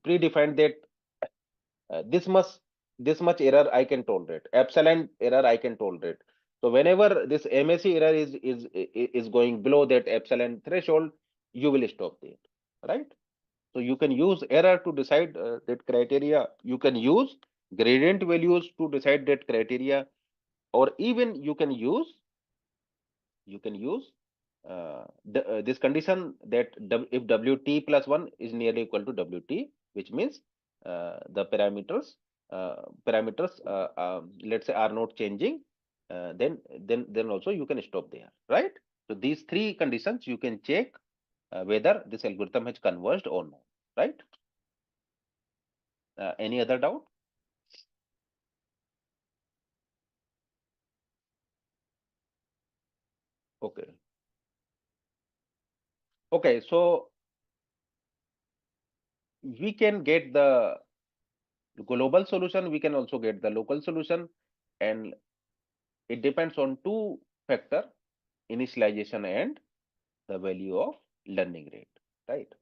predefined that this much error I can tolerate, epsilon error I can tolerate. So whenever this MAC error is going below that epsilon threshold, you will stop there, right? So you can use error to decide that criteria. You can use gradient values to decide that criteria, or even you can use this condition that if WT plus 1 is nearly equal to WT, which means the parameters let's say are not changing, then also you can stop there, right? So these three conditions you can check whether this algorithm has converged or not, right? Any other doubt? Okay. Okay, so we can get the global solution, we can also get the local solution, and it depends on two factor, initialization and the value of learning rate, right?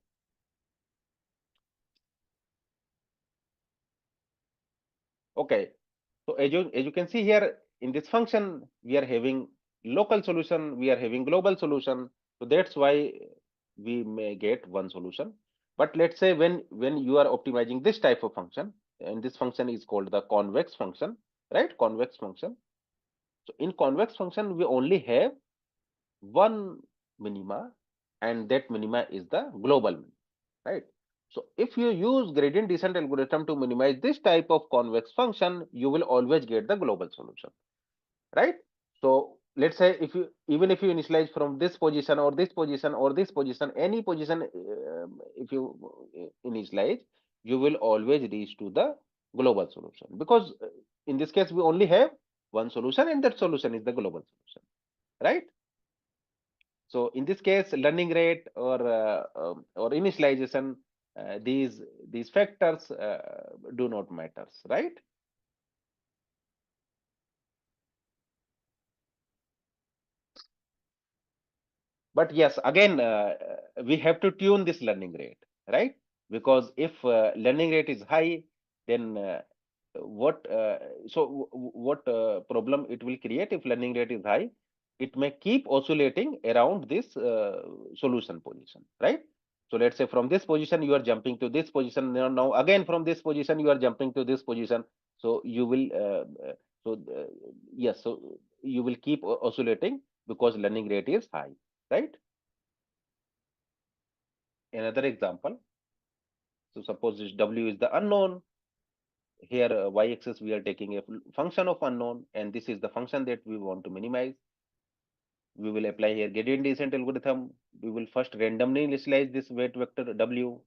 Okay, so as you can see here in this function, we are having local solution, we are having global solution. So that's why we may get one solution. But let's say when you are optimizing this type of function, and this function is called the convex function, right? Convex function. So in convex function, we only have one minima, and that minima is the global minima, right? So if you use gradient descent algorithm to minimize this type of convex function, you will always get the global solution, right? So let's say even if you initialize from this position or this position or this position, any position, if you initialize, you will always reach to the global solution, because in this case we only have one solution, and that solution is the global solution, right? So in this case, learning rate or initialization, these factors do not matter, right? But yes, again, we have to tune this learning rate, right? Because if learning rate is high, then what what problem it will create if learning rate is high? It may keep oscillating around this solution position, right? So let's say from this position you are jumping to this position. Now again from this position you are jumping to this position. So you will yes, so you will keep oscillating because learning rate is high, right? Another example. So suppose this W is the unknown. Here y-axis we are taking a function of unknown, and this is the function that we want to minimize. We will apply here gradient descent algorithm. We will first randomly initialize this weight vector W.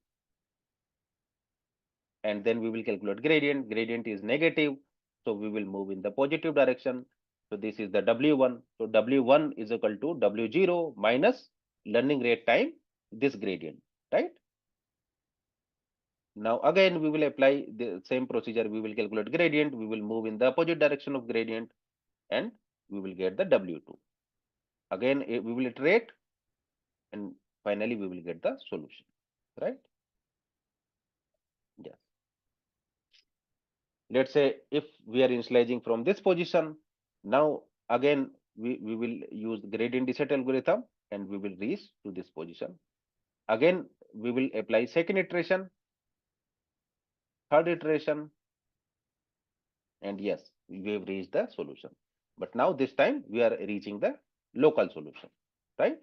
and then we will calculate gradient. Gradient is negative, so we will move in the positive direction. So this is the W1. So W1 is equal to W0 minus learning rate time this gradient, right? Now again we will apply the same procedure. We will calculate gradient. We will move in the opposite direction of gradient, and we will get the W2. Again we will iterate, and finally we will get the solution, right? Yes. Let's say if we are initializing from this position, now again we will use gradient descent algorithm, and we will reach to this position. Again we will apply second iteration, third iteration, and yes, we have reached the solution. But now this time we are reaching the local solution, right?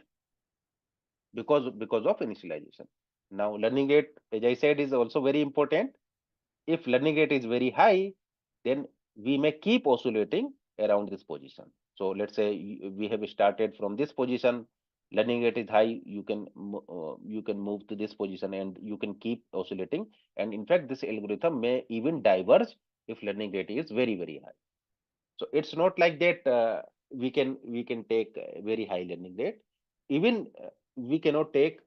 Because of initialization. Now learning rate, as I said, is also very important. If learning rate is very high, then we may keep oscillating around this position. So let's say we have started from this position, learning rate is high, you can move to this position, and you can keep oscillating. And in fact, this algorithm may even diverge if learning rate is very high. So it's not like that we can take very high learning rate. Even we cannot take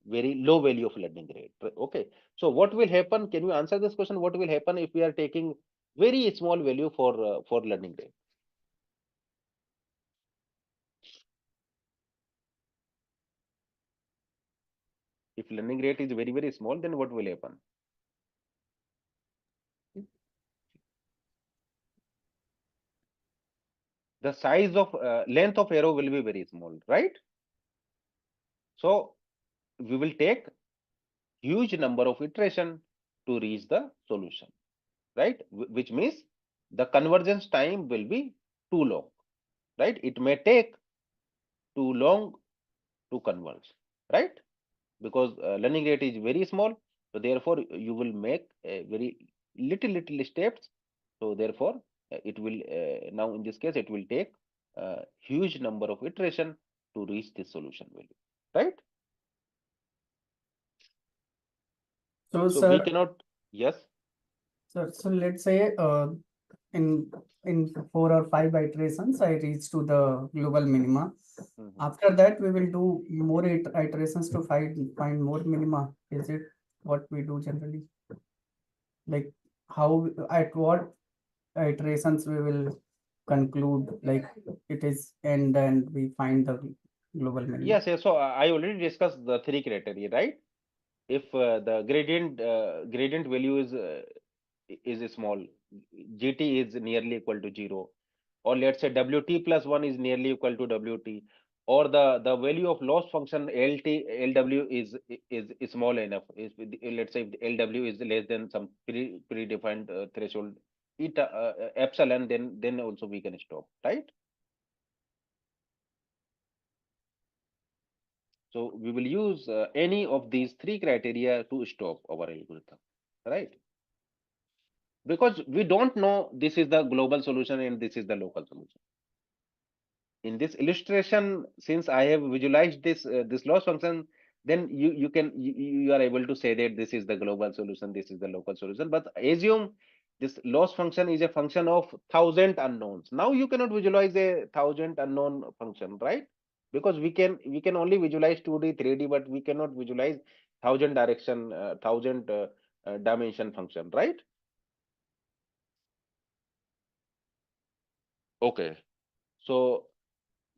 very low value of learning rate. Okay. So what will happen? Can you answer this question? What will happen if we are taking very small value for learning rate? If learning rate is very small, then what will happen? The size of length of arrow will be very small, right? So we will take huge number of iteration to reach the solution, right? Which means the convergence time will be too long, right? It may take too long to converge, right? Because learning rate is very small, so therefore you will make a very little steps. So therefore it will now in this case it will take a huge number of iteration to reach this solution value, right? So, So sir, we cannot. Yes. so let's say in 4 or 5 iterations, I reach to the global minima. Mhm. After that, we will do more iterations to find more minima. Is it what we do generally? Like how at what iterations we will conclude like it is end and we find the global minimum. Yes. So I already discussed the three criteria, right? If the gradient value is small, GT is nearly equal to 0, or let's say WT plus 1 is nearly equal to WT, or the value of loss function LW is small enough. Let's say if LW is less than some predefined threshold epsilon, then also we can stop, right? So we will use any of these three criteria to stop our algorithm, right? Because we don't know this is the global solution and this is the local solution. In this illustration, since I have visualized this loss function, then you are able to say that this is the global solution, this is the local solution. But assume this loss function is a function of 1,000 unknowns. Now you cannot visualize a 1,000 unknown function, right? Because we can only visualize 2D, 3D, but we cannot visualize 1,000 direction, 1,000 dimension function, right? Okay. So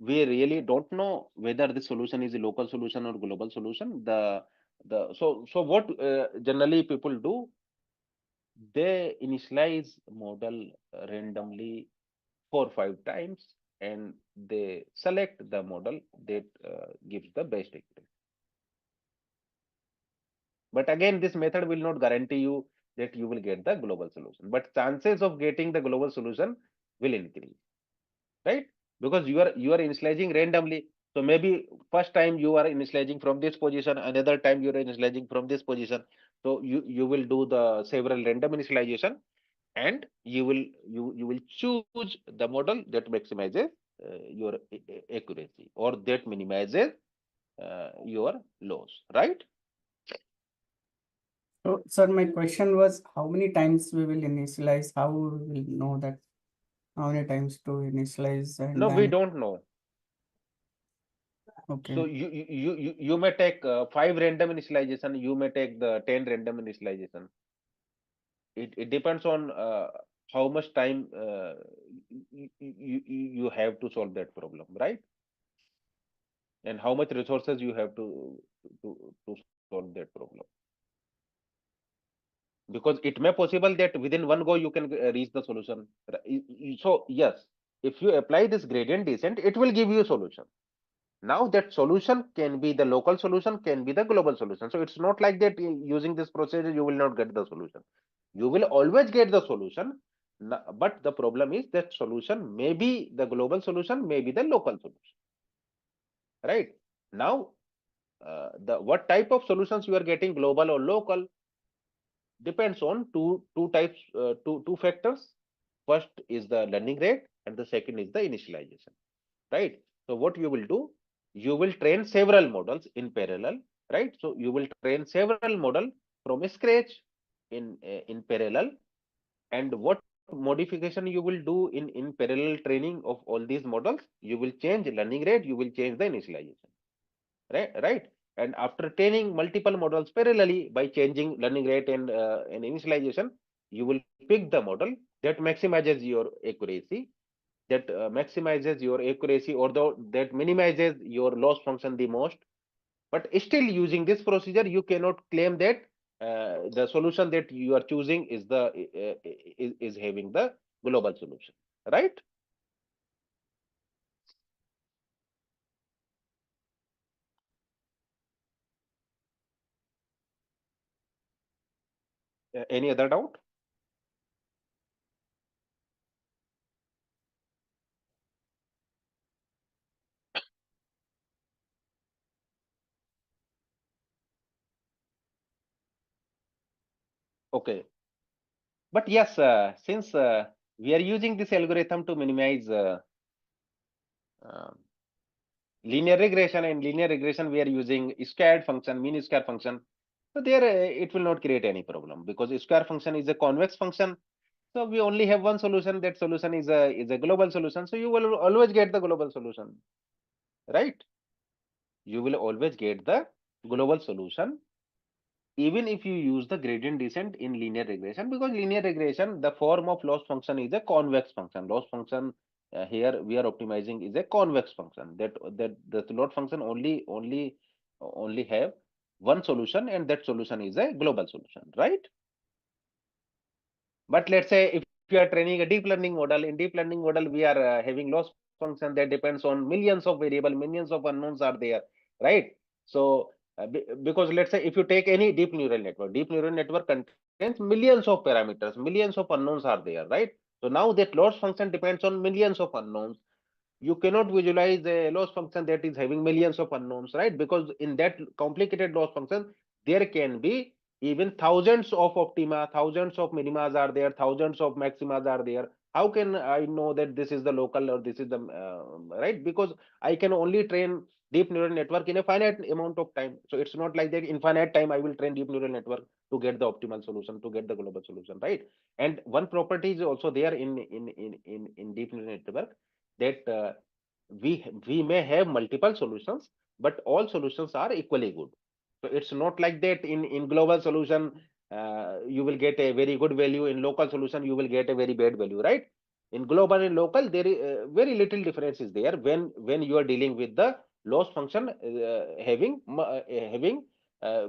we really don't know whether the solution is a local solution or global solution. So what generally people do, they initialize model randomly 4 or 5 times, and they select the model that gives the best accuracy. But again, this method will not guarantee you that you will get the global solution, but chances of getting the global solution will increase, right? Because you are initializing randomly. So maybe first time you are initializing from this position, another time you are initializing from this position. So you will do the several random initialization, and you will choose the model that maximizes your accuracy, or that minimizes your loss, right? So, sir, my question was how many times we will initialize, how we will know that how many times to initialize and No, we then, don't know. okay. So you may take 5 random initialization, you may take the 10 random initialization. It depends on how much time you have to solve that problem, right? And how much resources you have to solve that problem. Because it may possible that within one go you can reach the solution. So yes, if you apply this gradient descent, it will give you a solution. Now that solution can be the local solution, can be the global solution. So it's not like that using this procedure you will not get the solution. You will always get the solution, but the problem is that solution may be the global solution, may be the local solution. Right now, the what type of solutions you are getting, global or local, depends on two types, two factors. First is the learning rate, and the second is the initialization. Right. So what you will do, you will train several models in parallel. Right. So you will train several models from scratch in parallel. And what modification you will do in parallel training of all these models, you will change learning rate, you will change the initialization. Right. And after training multiple models parallelly by changing learning rate and initialization, you will pick the model that maximizes your accuracy, that maximizes your accuracy, or that minimizes your loss function the most. But still, using this procedure, you cannot claim that the solution that you are choosing is the is having the global solution, right? Any other doubt? Okay. But yes, since we are using this algorithm to minimize um, linear regression, and linear regression we are using squared function, mean square function. So there it will not create any problem, because square function is a convex function. So we only have one solution. That solution is a global solution. So you will always get the global solution, right? You will always get the global solution, even if you use the gradient descent in linear regression, because linear regression, the form of loss function is a convex function. Loss function here we are optimizing is a convex function. That the loss function only have one solution, and that solution is a global solution, right? But let's say if you are training a deep learning model, in deep learning model we are having loss function that depends on millions of variable, millions of unknowns are there, right? So because let's say if you take any deep neural network contains millions of parameters, millions of unknowns are there, right? So now that loss function depends on millions of unknowns. You cannot visualize a loss function that is having millions of unknowns, right? Because in that complicated loss function, there can be even thousands of optima, thousands of minimas are there, thousands of maximas are there. How can I know that this is the local or this is the right? Because I can only train deep neural network in a finite amount of time. So it's not like that infinite time I will train deep neural network to get the optimal solution, to get the global solution, right? And one property is also there in deep neural network, that we may have multiple solutions, but all solutions are equally good. So it's not like that in global solution you will get a very good value, in local solution you will get a very bad value, right? In global and local there is very little difference is there when you are dealing with the loss function having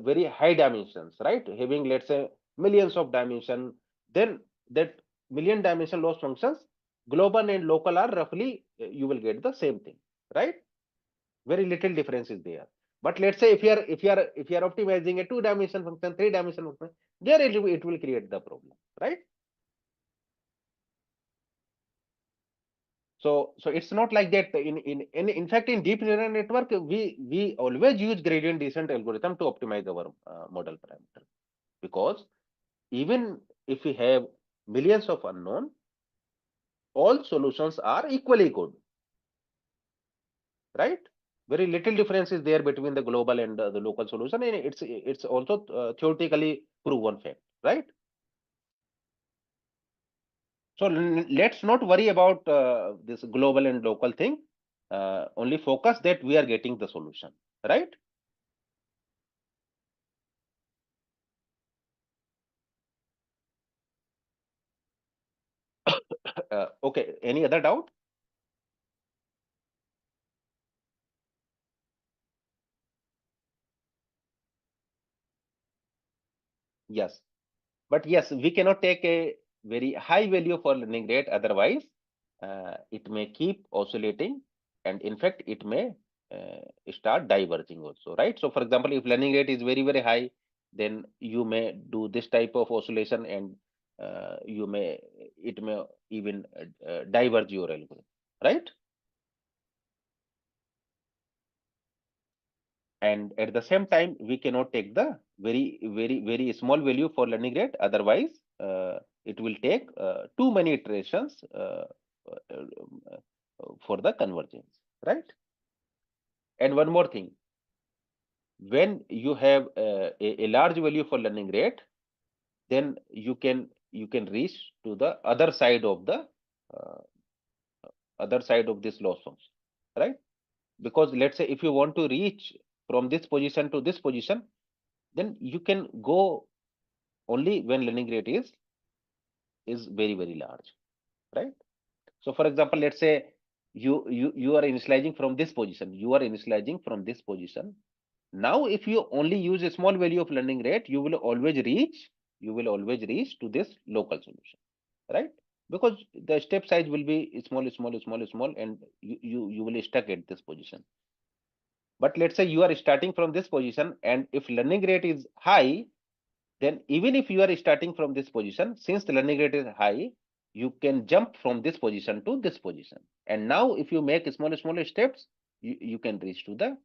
very high dimensions, right? Having, let's say, millions of dimension, then that million dimension loss functions, global and local, are roughly you will get the same thing, right? Very little difference is there. But let's say if you are optimizing a 2-dimension function, 3-dimension function, there it will create the problem, right? So it's not like that. In fact, in deep neural network we always use gradient descent algorithm to optimize our model parameter, because even if we have millions of unknown, all solutions are equally good, right? Very little difference is there between the global and the local solution, and it's also theoretically proven fact, right? So let's not worry about this global and local thing. Only focus that we are getting the solution, right? Okay, any other doubt? Yes, but yes, we cannot take a very high value for learning rate, otherwise it may keep oscillating, and in fact it may start diverging also, right? So for example, if learning rate is very high, then you may do this type of oscillation, and it may even diverge your algorithm, right? And at the same time, we cannot take the very small value for learning rate, otherwise it will take too many iterations for the convergence, right? And one more thing, when you have a large value for learning rate, then you can reach to the other side of the this loss function, right? Because let's say if you want to reach from this position to this position, then you can go only when learning rate is very large, right? So for example, let's say you are initializing from this position, now if you only use a small value of learning rate, you will always reach to this local solution, right? Because the step size will be small, and you will stuck at this position. But let's say you are starting from this position, and if learning rate is high, then even if you are starting from this position, since the learning rate is high, you can jump from this position to this position. And now if you make smaller steps, you can reach to the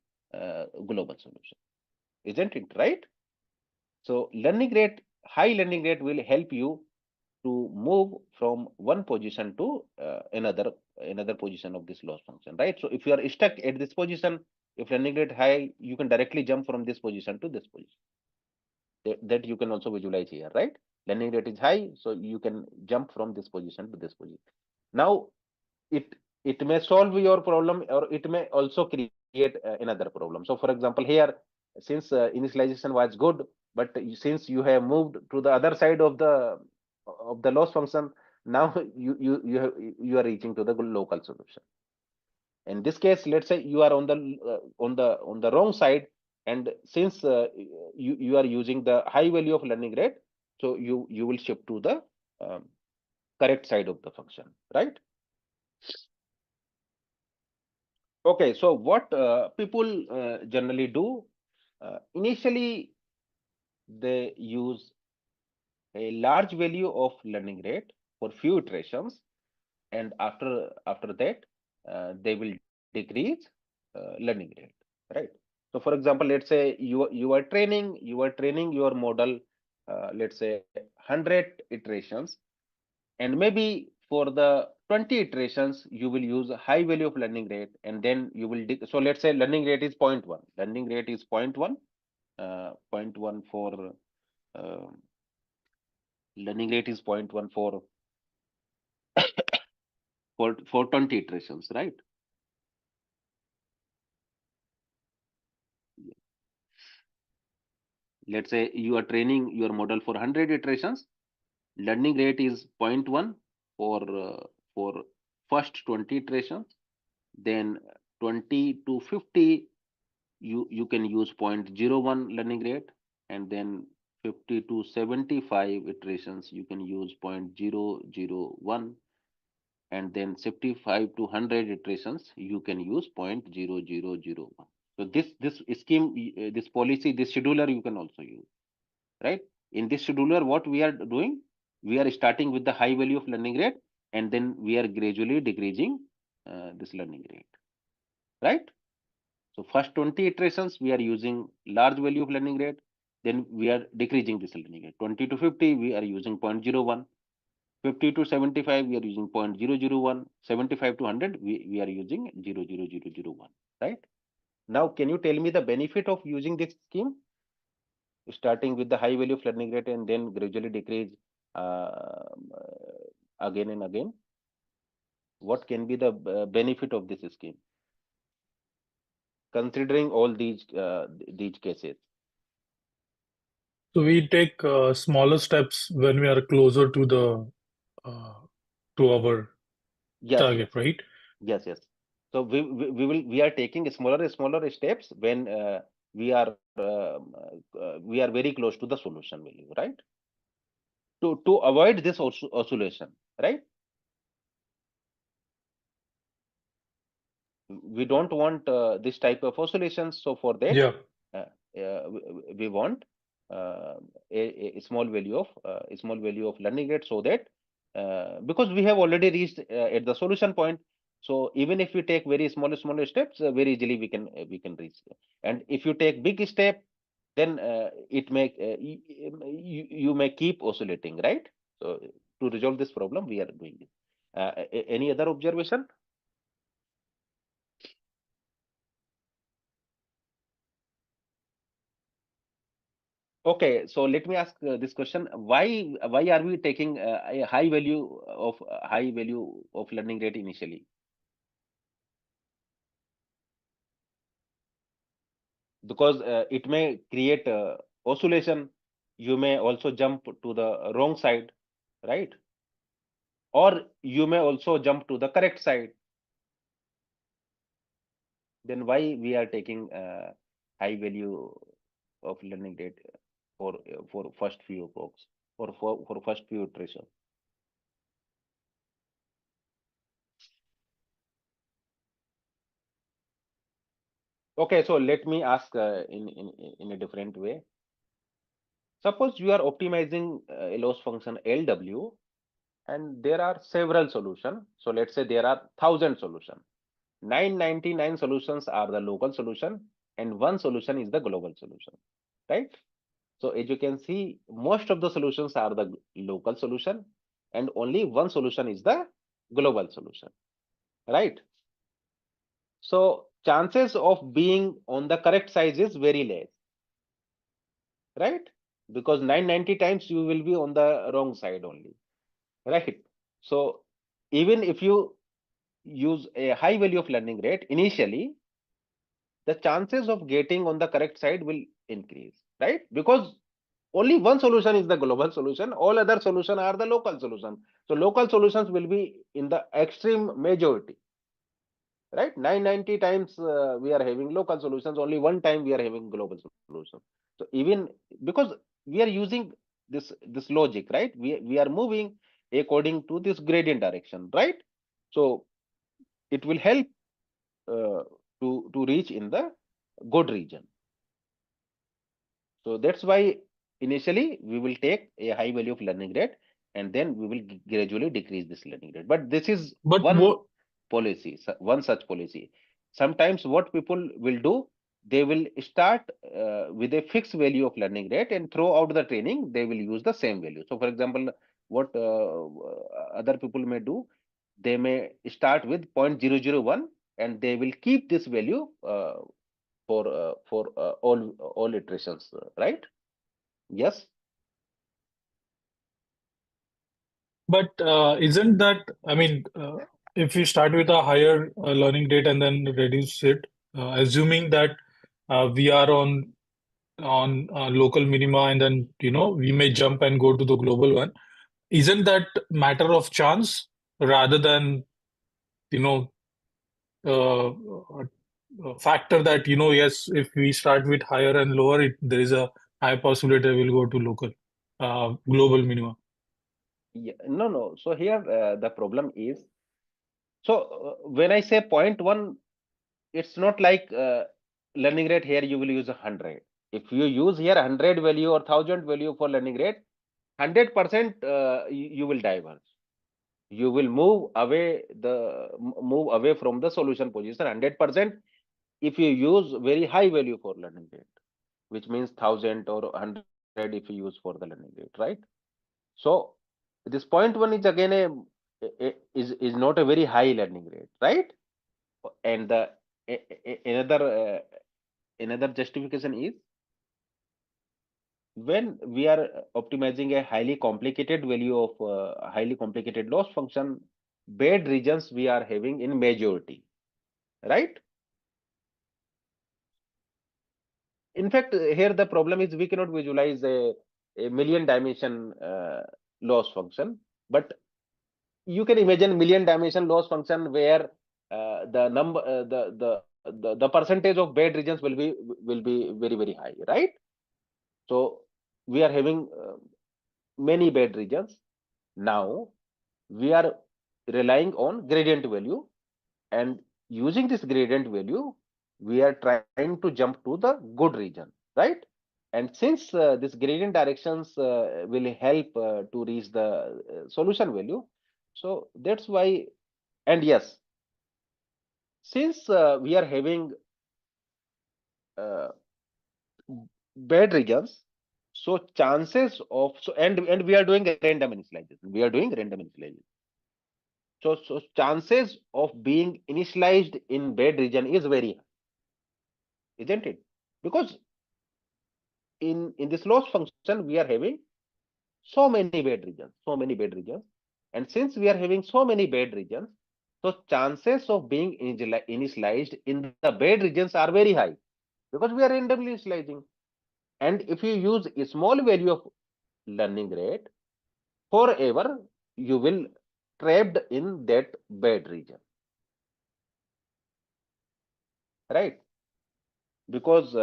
global solution. Isn't it right? So high learning rate will help you to move from one position to another position of this loss function, right? So if you are stuck at this position, if learning rate high, you can directly jump from this position to this position. That you can also visualize here, right? Learning rate is high, so you can jump from this position to this position. Now it may solve your problem, or it may also create another problem. So for example, here, since initialization was good, but since you have moved to the other side of the loss function, now you are reaching to the local solution. In this case, let's say you are on the wrong side, and since you are using the high value of learning rate, so you will shift to the correct side of the function, right? Okay, so what people generally do, initially they use a large value of learning rate for few iterations, and after that they will decrease learning rate, right? So for example, let's say you are training your model, let's say 100 iterations, and maybe for the 20 iterations you will use a high value of learning rate, and then you will so let's say learning rate is 0.1, point 1 for learning rate is 0.1 for 20 iterations, right? Let's say you are training your model for 100 iterations, learning rate is 0.1 for first 20 iterations, then 20 to 50 you can use 0.01 learning rate, and then 50 to 75 iterations you can use 0.001, and then 75 to 100 iterations you can use 0.0001. So this scheme, this policy, this scheduler you can also use, right? In this scheduler, what we are doing, we are starting with the high value of learning rate, and then we are gradually decreasing this learning rate, right? So first 20 iterations we are using large value of learning rate, then we are decreasing this learning rate. 20 to 50 we are using 0.01, 50 to 75 we are using 0.001, 75 to 100 we are using 0.0001, right? Now, can you tell me the benefit of using this scheme? Starting with the high value of learning rate and then gradually decrease again and again. What can be the benefit of this scheme? Considering all these cases. So we take smaller steps when we are closer to the to our Yes, target, yes, right? yes. So we are taking smaller steps when we are very close to the solution value, right? To avoid this oscillation, right? We don't want this type of oscillations. So for that, Yeah. we want a small value of learning rate, so that because we have already reached at the solution point. So even if we take very small steps, very easily we can reach. And if you take big step, then it may you may keep oscillating, right? So to resolve this problem, we are doing it. Any other observation? Okay, so let me ask this question: Why are we taking a high value of learning rate initially? Because it may create oscillation. You may also jump to the wrong side, right? Or you may also jump to the correct side. Then why we are taking high value of learning rate for first few folks, or for first few iteration? Okay, so let me ask in a different way. Suppose you are optimizing a loss function LW, and there are several solutions. So let's say there are 1,000 solutions. 999 solutions are the local solution, and one solution is the global solution, right? So as you can see, most of the solutions are the local solution, and only one solution is the global solution, right? So chances of being on the correct size is very less, right? Because 990 times you will be on the wrong side only, right? So even if you use a high value of learning rate initially, the chances of getting on the correct side will increase, right? Because only one solution is the global solution, all other solutions are the local solution. So local solutions will be in the extreme majority, right? 990 times we are having local solutions, only one time we are having global solution. So even because we are using this logic, right? We are moving according to this gradient direction, right? So it will help to reach in the good region. So that's why initially we will take a high value of learning rate, and then we will gradually decrease this learning rate. But this is But one policy, one such policy. Sometimes what people will do, they will start with a fixed value of learning rate, and throughout the training they will use the same value. So for example, what other people may do, they may start with 0.001, and they will keep this value for all iterations, right? Yes. But isn't that, I mean, if we start with a higher learning rate and then reduce it, assuming that we are on local minima, and then we may jump and go to the global one, isn't that matter of chance rather than you know a factor that yes, if we start with higher and lower, there is a high possibility we'll go to local global minima. Yeah, no. So here the problem is, so when I say 0.1, it's not like learning rate here you will use 100. If you use here 100 value or 1,000 value for learning rate, 100% you will diverge. You will move away from the solution position 100% if you use very high value for learning rate, which means 1,000 or 100 if you use for the learning rate, right? So this 0.1 is again is not a very high learning rate, right? And the another justification is when we are optimizing a highly complicated value of highly complicated loss function, bad regions we are having in majority, right? In fact, here the problem is we cannot visualize a million dimension loss function, but you can imagine million dimension loss function where the number the percentage of bad regions will be very high, right? So we are having many bad regions. Now we are relying on gradient value, and using this gradient value we are trying to jump to the good region, right? And since this gradient directions will help to reach the solution value, so that's why. And yes, since we are having uh, bad regions, so chances of, and we are doing random initialization, so chances of being initialized in bad region is very high, isn't it? Because in this loss function we are having so many bad regions, and since we are having so many bad regions, so chances of being initialized in the bad regions are very high, because we are randomly initializing. And if you use a small value of learning rate, forever you will trapped in that bad region, right? Because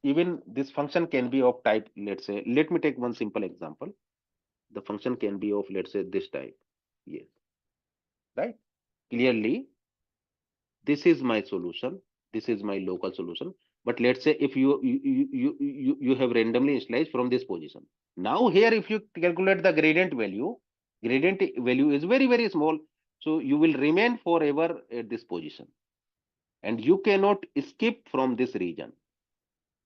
even this function can be of type, let's say, let me take one simple example. The function can be of, let's say, this type. Yes, right? Clearly, this is my solution. This is my local solution. But let's say if you have randomly initialized from this position. Now here, if you calculate the gradient value is very small. So you will remain forever at this position, and you cannot skip from this region.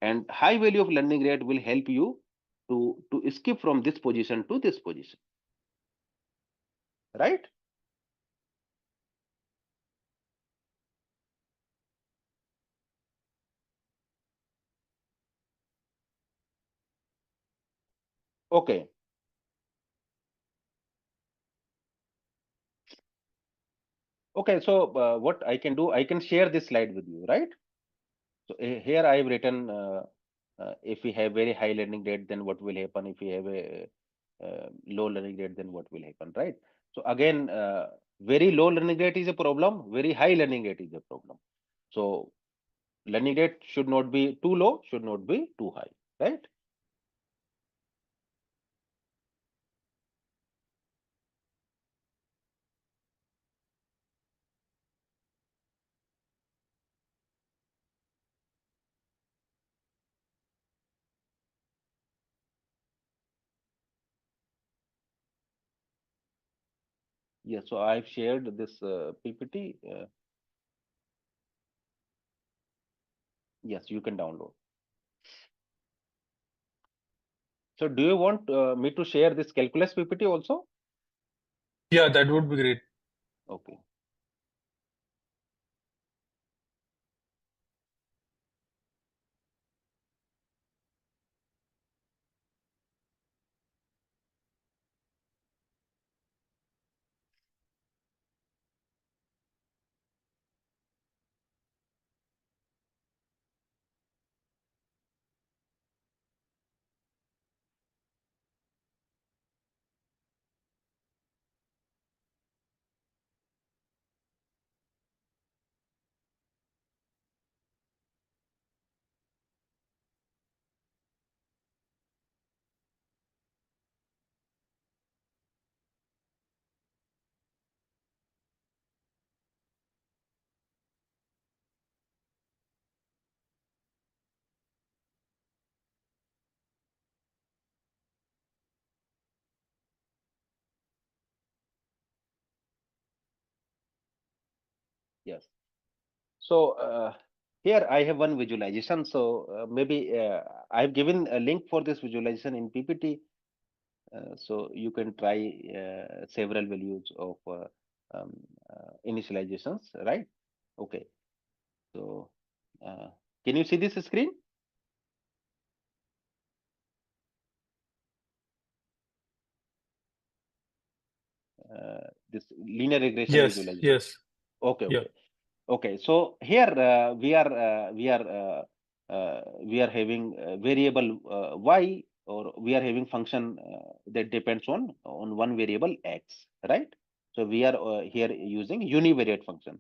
And high value of learning rate will help you to skip from this position to this position, right? Okay. Okay, so what I can do, I can share this slide with you, right? So here I have written if we have very high learning rate, then what will happen? If we have a low learning rate, then what will happen, right? So again, very low learning rate is a problem, very high learning rate is a problem. So learning rate should not be too low, should not be too high, right? Yes, so I've shared this PPT. Yes, you can download. So do you want me to share this calculus PPT also? Yeah, that would be great. Okay. Yes. So here I have one visualization. So maybe I've given a link for this visualization in PPT. So you can try several values of um, initializations, right? Okay. So can you see this screen? This linear regression Yes, visualization. yes. Okay, Yeah. okay. Okay, so here we are having variable y, or we are having function that depends on one variable x, right? So we are here using univariate function.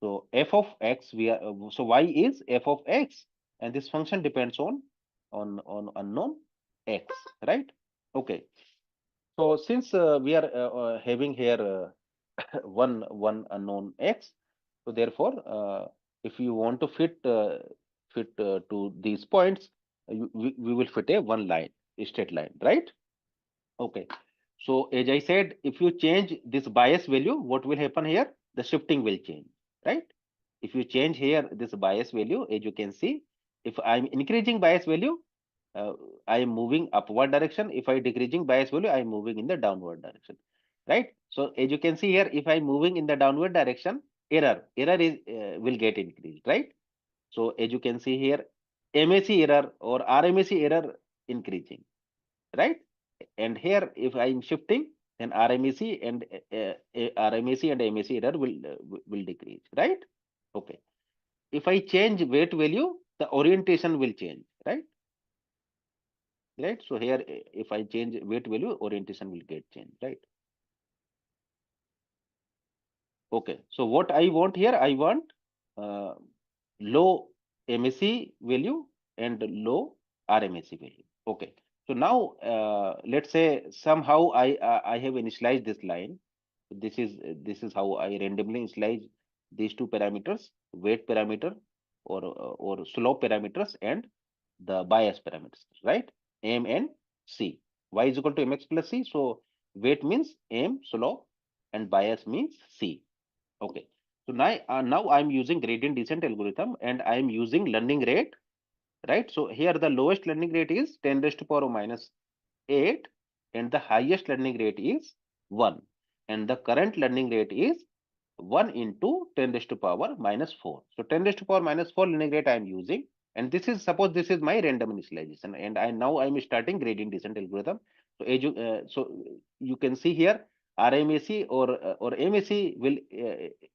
So f of x, we are so y is f of x, and this function depends on unknown x, right? Okay. So since we are having here one unknown x, so therefore if you want to fit to these points, we will fit a one line, a straight line, right? Okay. So as I said, if you change this bias value, what will happen here? The shifting will change, right? If you change here this bias value, as you can see, if I'm increasing bias value, uh, I am moving upward direction. If I decreasing bias value, I am moving in the downward direction, right? So as you can see here, if I'm moving in the downward direction, error is will get increased, right? So as you can see here, MAC error or RMAC error increasing, right? And here, if I'm shifting, then RMAC and RMAC and MAC error will decrease, right? Okay. If I change weight value, the orientation will change, right? Right. So here, if I change weight value, orientation will get changed, right? Okay. So what I want here, I want uh, low MAC value and low RMAC value. Okay. So now let's say somehow I have initialized this line. This is how I randomly initialize these two parameters, weight parameter or slope parameters and the bias parameters, right? M and C. Y is equal to mx plus c. So weight means M slope and bias means C. Okay. So now I'm using gradient descent algorithm and I'm using learning rate, right? So here the lowest learning rate is 10 raised to power minus 8 and the highest learning rate is 1. And the current learning rate is 1 into 10 raised to power minus 4. So 10 raised to power minus 4 learning rate I am using. And this is, suppose this is my random initialization, and now I'm starting gradient descent algorithm. So you can see here RMAC or MAC will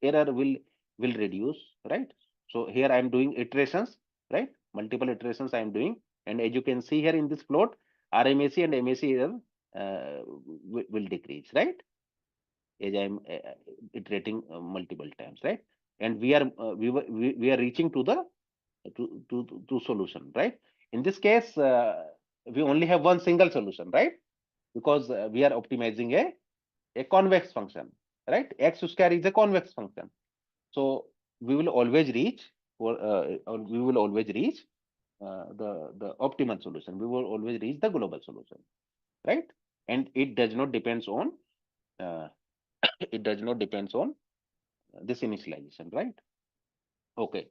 error will reduce, right? So here I'm doing iterations, right? Multiple iterations I'm doing, and as you can see here in this plot, RMAC and MAC error will decrease, right? As I'm iterating multiple times, right? And we are reaching to the to solution, right? In this case, we only have one single solution, right? Because we are optimizing a convex function, right? X square is a convex function, so we will always reach or we will always reach the optimal solution. We will always reach the global solution, right? And it does not depends on uh, it does not depends on this initialization, right? Okay.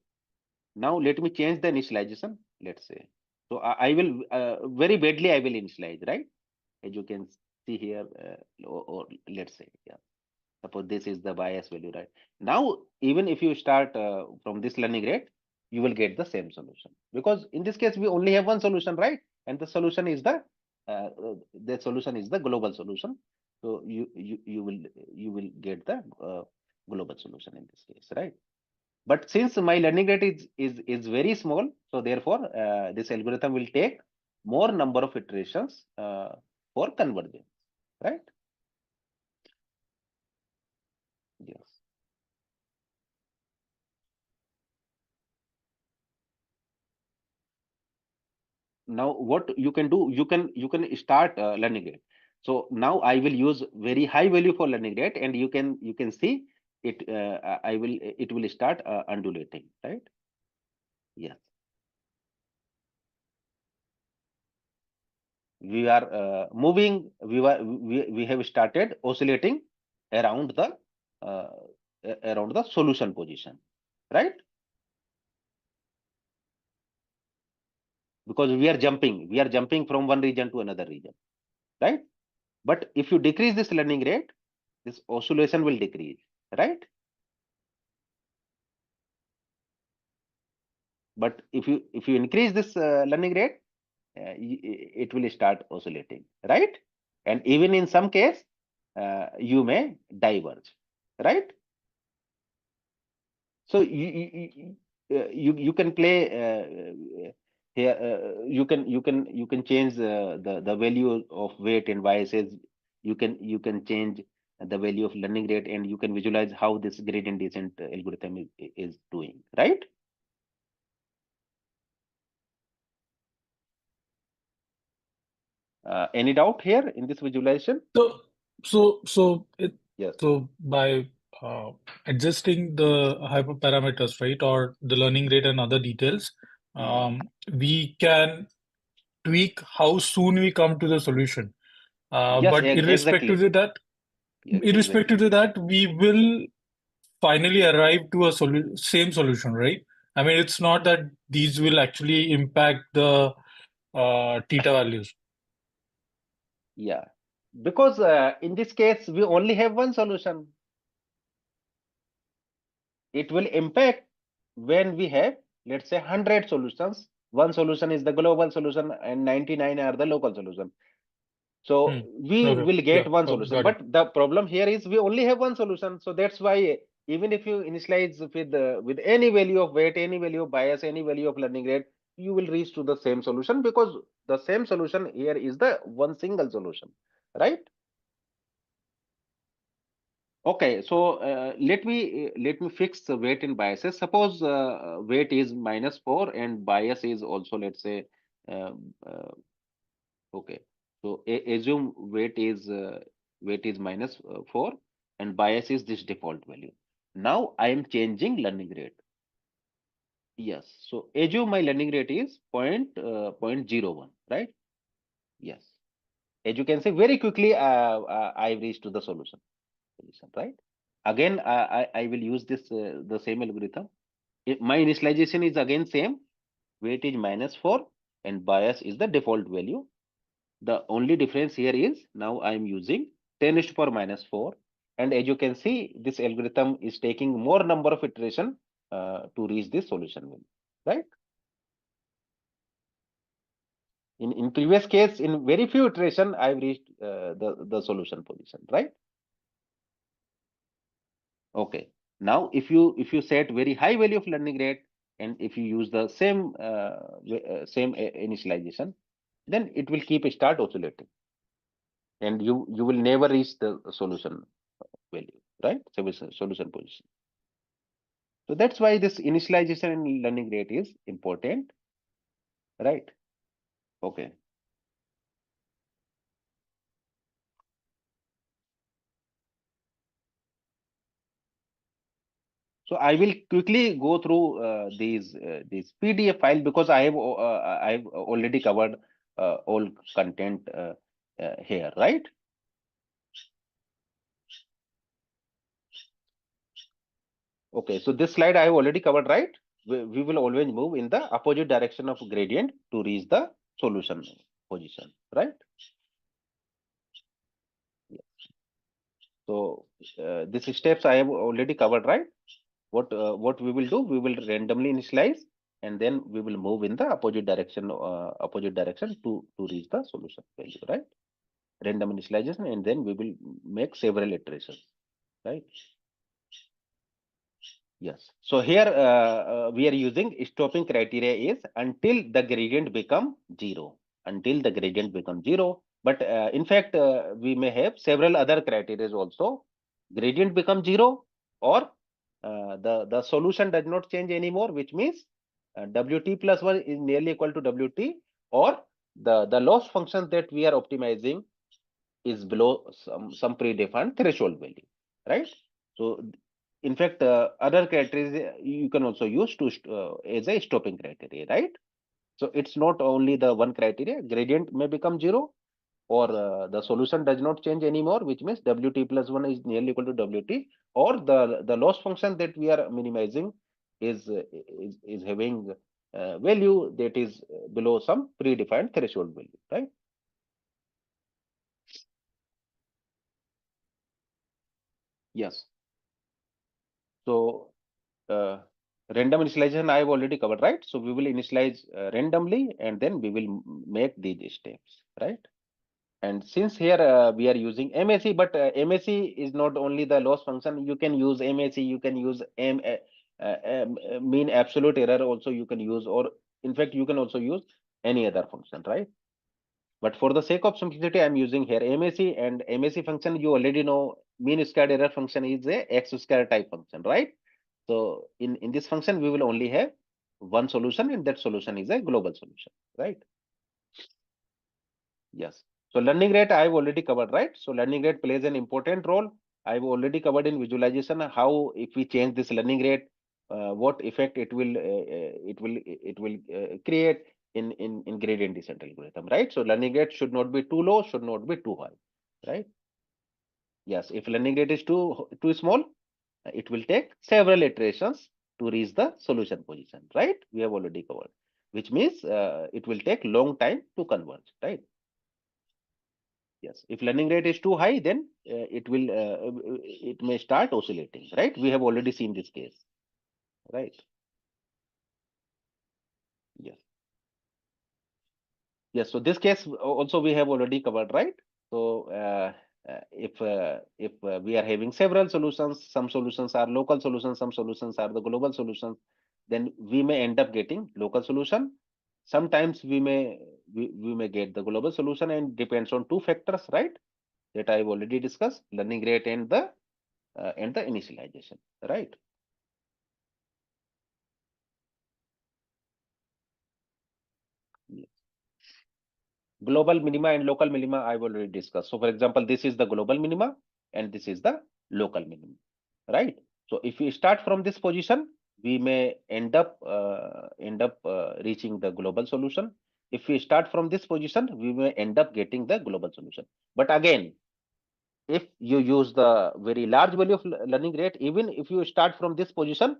Now let me change the initialization. Let's say, so I will very badly I will initialize, right? As you can see here, or let's say, yeah. Suppose this is the bias value, right? Now, even if you start from this learning rate, you will get the same solution, because in this case we only have one solution, right? And the solution is the global solution. So you will get the global solution in this case, right? But since my learning rate is very small, so therefore this algorithm will take more number of iterations for convergence, right? Yes. Now what you can do, you can start learning rate. So now I will use very high value for learning rate, and you can see it. It will start undulating, right? Yes. We are moving. We have started oscillating around the uh, around the solution position, right? Because we are jumping from one region to another region, right? But if you decrease this learning rate, this oscillation will decrease, right? But if you increase this learning rate, it will start oscillating, right? And even in some case, you may diverge, right? So you can play here. You can change the value of weight and biases. You can change the value of learning rate, and you can visualize how this gradient descent algorithm is doing, right? Any doubt here in this visualization? Yes. So by adjusting the hyperparameters, right, or the learning rate and other details, we can tweak how soon we come to the solution. Yes, But irrespective exactly. of that, we will finally arrive to a same solution, right? I mean, it's not that these will actually impact the theta values. Yeah, because in this case, we only have one solution. It will impact when we have, let's say, 100 solutions. One solution is the global solution and 99 are the local solution. So we Okay. will get Yeah. one Oh, solution. got it. But the problem here is we only have one solution. So that's why even if you initialize with any value of weight, any value of bias, any value of learning rate, you will reach to the same solution, because the same solution here is the one single solution, right? Okay, so let me fix the weight and biases. Suppose weight is -4 and bias is also, let's say, um, okay. So assume weight is -4 and bias is this default value. Now I am changing learning rate. Yes. So assume my learning rate is 0.01, right? Yes. As you can see, very quickly I reached to the solution, right? Again, I will use this the same algorithm. My initialization is again same. Weight is -4 and bias is the default value. The only difference here is now I am using 10 to the power -4, and as you can see, this algorithm is taking more number of iteration to reach this solution value, right? In previous case, in very few iteration, I've reached the solution position, right? Okay. Now, if you set very high value of learning rate, and if you use the same initialization, then it will keep start oscillating, and you will never reach the solution value, right? Solution position. So that's why this initialization and learning rate is important, right? Okay. So I will quickly go through these PDF file, because I've already covered all content here, right? Okay, so this slide I have already covered, right? We will always move in the opposite direction of gradient to reach the solution position, right? Yeah. So these steps I have already covered, right? What we will do, we will randomly initialize, and then we will move in the opposite direction to reach the solution value, right? Random initialization, and then we will make several iterations, right? Yes. So here we are using stopping criteria is until the gradient become 0. Until the gradient become 0. But in fact, we may have several other criteria also. Gradient become 0, or the solution does not change anymore, which means WT plus 1 is nearly equal to WT, or the loss function that we are optimizing is below some predefined threshold value, right? So in fact, other criteria you can also use to as a stopping criteria, right? So it's not only the one criteria. Gradient may become 0, or the solution does not change anymore, which means WT plus 1 is nearly equal to WT, or the loss function that we are minimizing is having value that is below some predefined threshold value, right? Yes. So Random initialization I have already covered, right? So we will initialize randomly, and then we will make these steps, right? And since here we are using MAC, but MAC is not only the loss function. You can use MAC, you can use mean absolute error also you can use, or in fact you can also use any other function, right? But for the sake of simplicity, I'm using here MAC, and MAC function you already know. Mean squared error function is a X square type function, right? So in this function we will only have one solution, and that solution is a global solution, right? Yes. So learning rate I've already covered, right? So learning rate plays an important role. I've already covered in visualization how if we change this learning rate, what effect it will create in gradient descent algorithm, right? So learning rate should not be too low, should not be too high, right? Yes, if learning rate is too small, it will take several iterations to reach the solution position, right? We have already covered, which means it will take long time to converge, right? Yes, if learning rate is too high, then it may start oscillating, right? We have already seen this case, right? Yes, yes. So this case also we have already covered, right? So if we are having several solutions, some solutions are local solutions, some solutions are the global solutions, then we may end up getting local solution. Sometimes we may get the global solution, and depends on two factors, right? That I've already discussed: learning rate and the initialization, right? Yes. Global minima and local minima I've already discussed. So for example, this is the global minima and this is the local minima, right? So if we start from this position, we may end up reaching the global solution. If we start from this position, we may end up getting the global solution. But again, if you use the very large value of learning rate, even if you start from this position,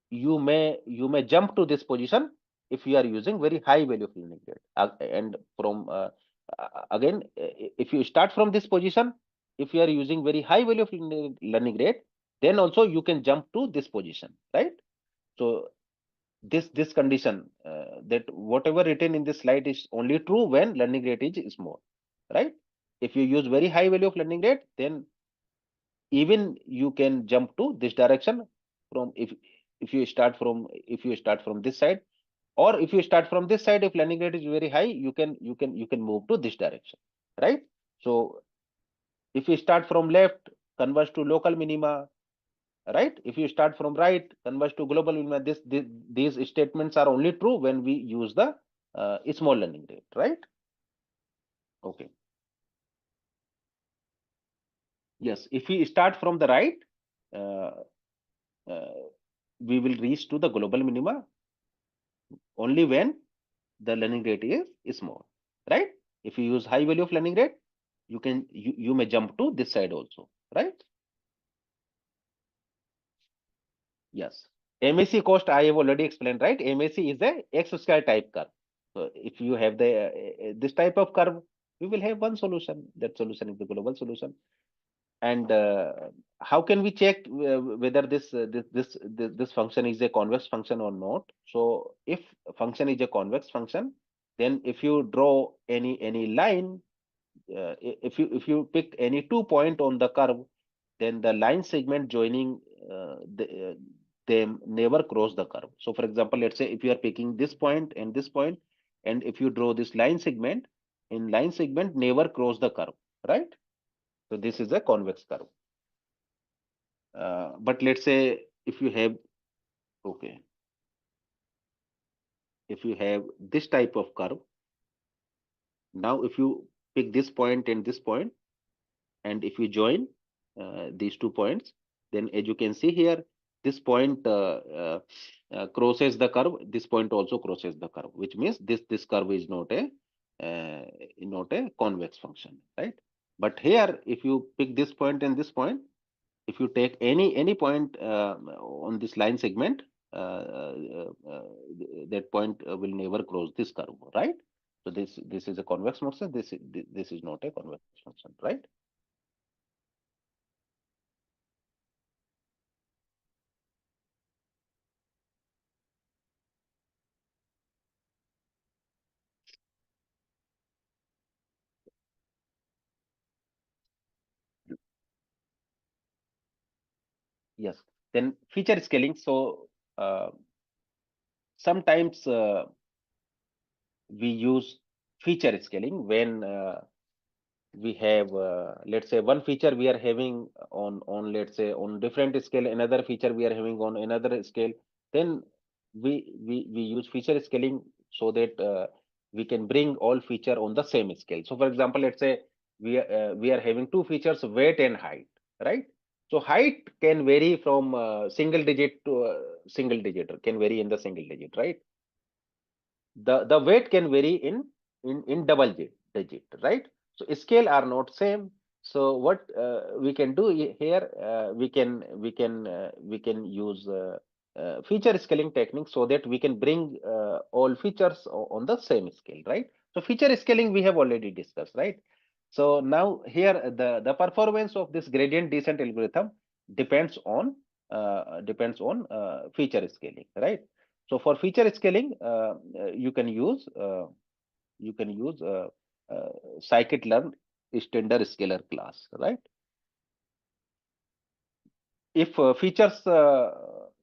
you may jump to this position if you are using very high value of learning rate. And from again, if you start from this position, if you are using very high value of learning rate, then also you can jump to this position, right? So this condition that whatever written in this slide is only true when learning rate is small, right? If you use very high value of learning rate, then even you can jump to this direction from if you start from this side, or if you start from this side, if learning rate is very high, you can move to this direction, right? So if you start from left, converge to local minima, right? If you start from right, converge to global minima. These statements are only true when we use the small learning rate, right? Okay. Yes, if we start from the right, uh, uh, we will reach to the global minima only when the learning rate is small, right? If you use high value of learning rate, you may jump to this side also, right? Yes. MAC cost I have already explained, right? MAC is a X square type curve. So if you have the this type of curve, we will have one solution. That solution is the global solution. And how can we check whether this function is a convex function or not? So if function is a convex function, then if you draw any line, if you pick any 2 point on the curve, then the line segment joining them never cross the curve. So for example, let's say if you are picking this point and this point, and if you draw this line segment, in line segment never cross the curve, right? So this is a convex curve. But let's say if you have, okay, if you have this type of curve, now if you pick this point and this point, and if you join these 2 points, then as you can see here, this point crosses the curve, this point also crosses the curve, which means this curve is not a convex function, right? But here, if you pick this point and this point, if you take any point on this line segment, that point will never cross this curve, right? So this is a convex function. This is not a convex function, right? Yes. Then feature scaling. So sometimes we use feature scaling when we have let's say one feature we are having on let's say on different scale, another feature we are having on another scale. Then we use feature scaling so that we can bring all feature on the same scale. So for example, let's say we are having two features, weight and height, right? So height can vary from single digit to single digit, can vary in the single digit, right? The weight can vary in double digit, right? So scale are not same. So what we can do here, we can use feature scaling technique so that we can bring all features on the same scale, right? So feature scaling we have already discussed, right? So now here the performance of this gradient descent algorithm depends on feature scaling, right? So for feature scaling, you can use uh, scikit-learn standard scalar class, right? If features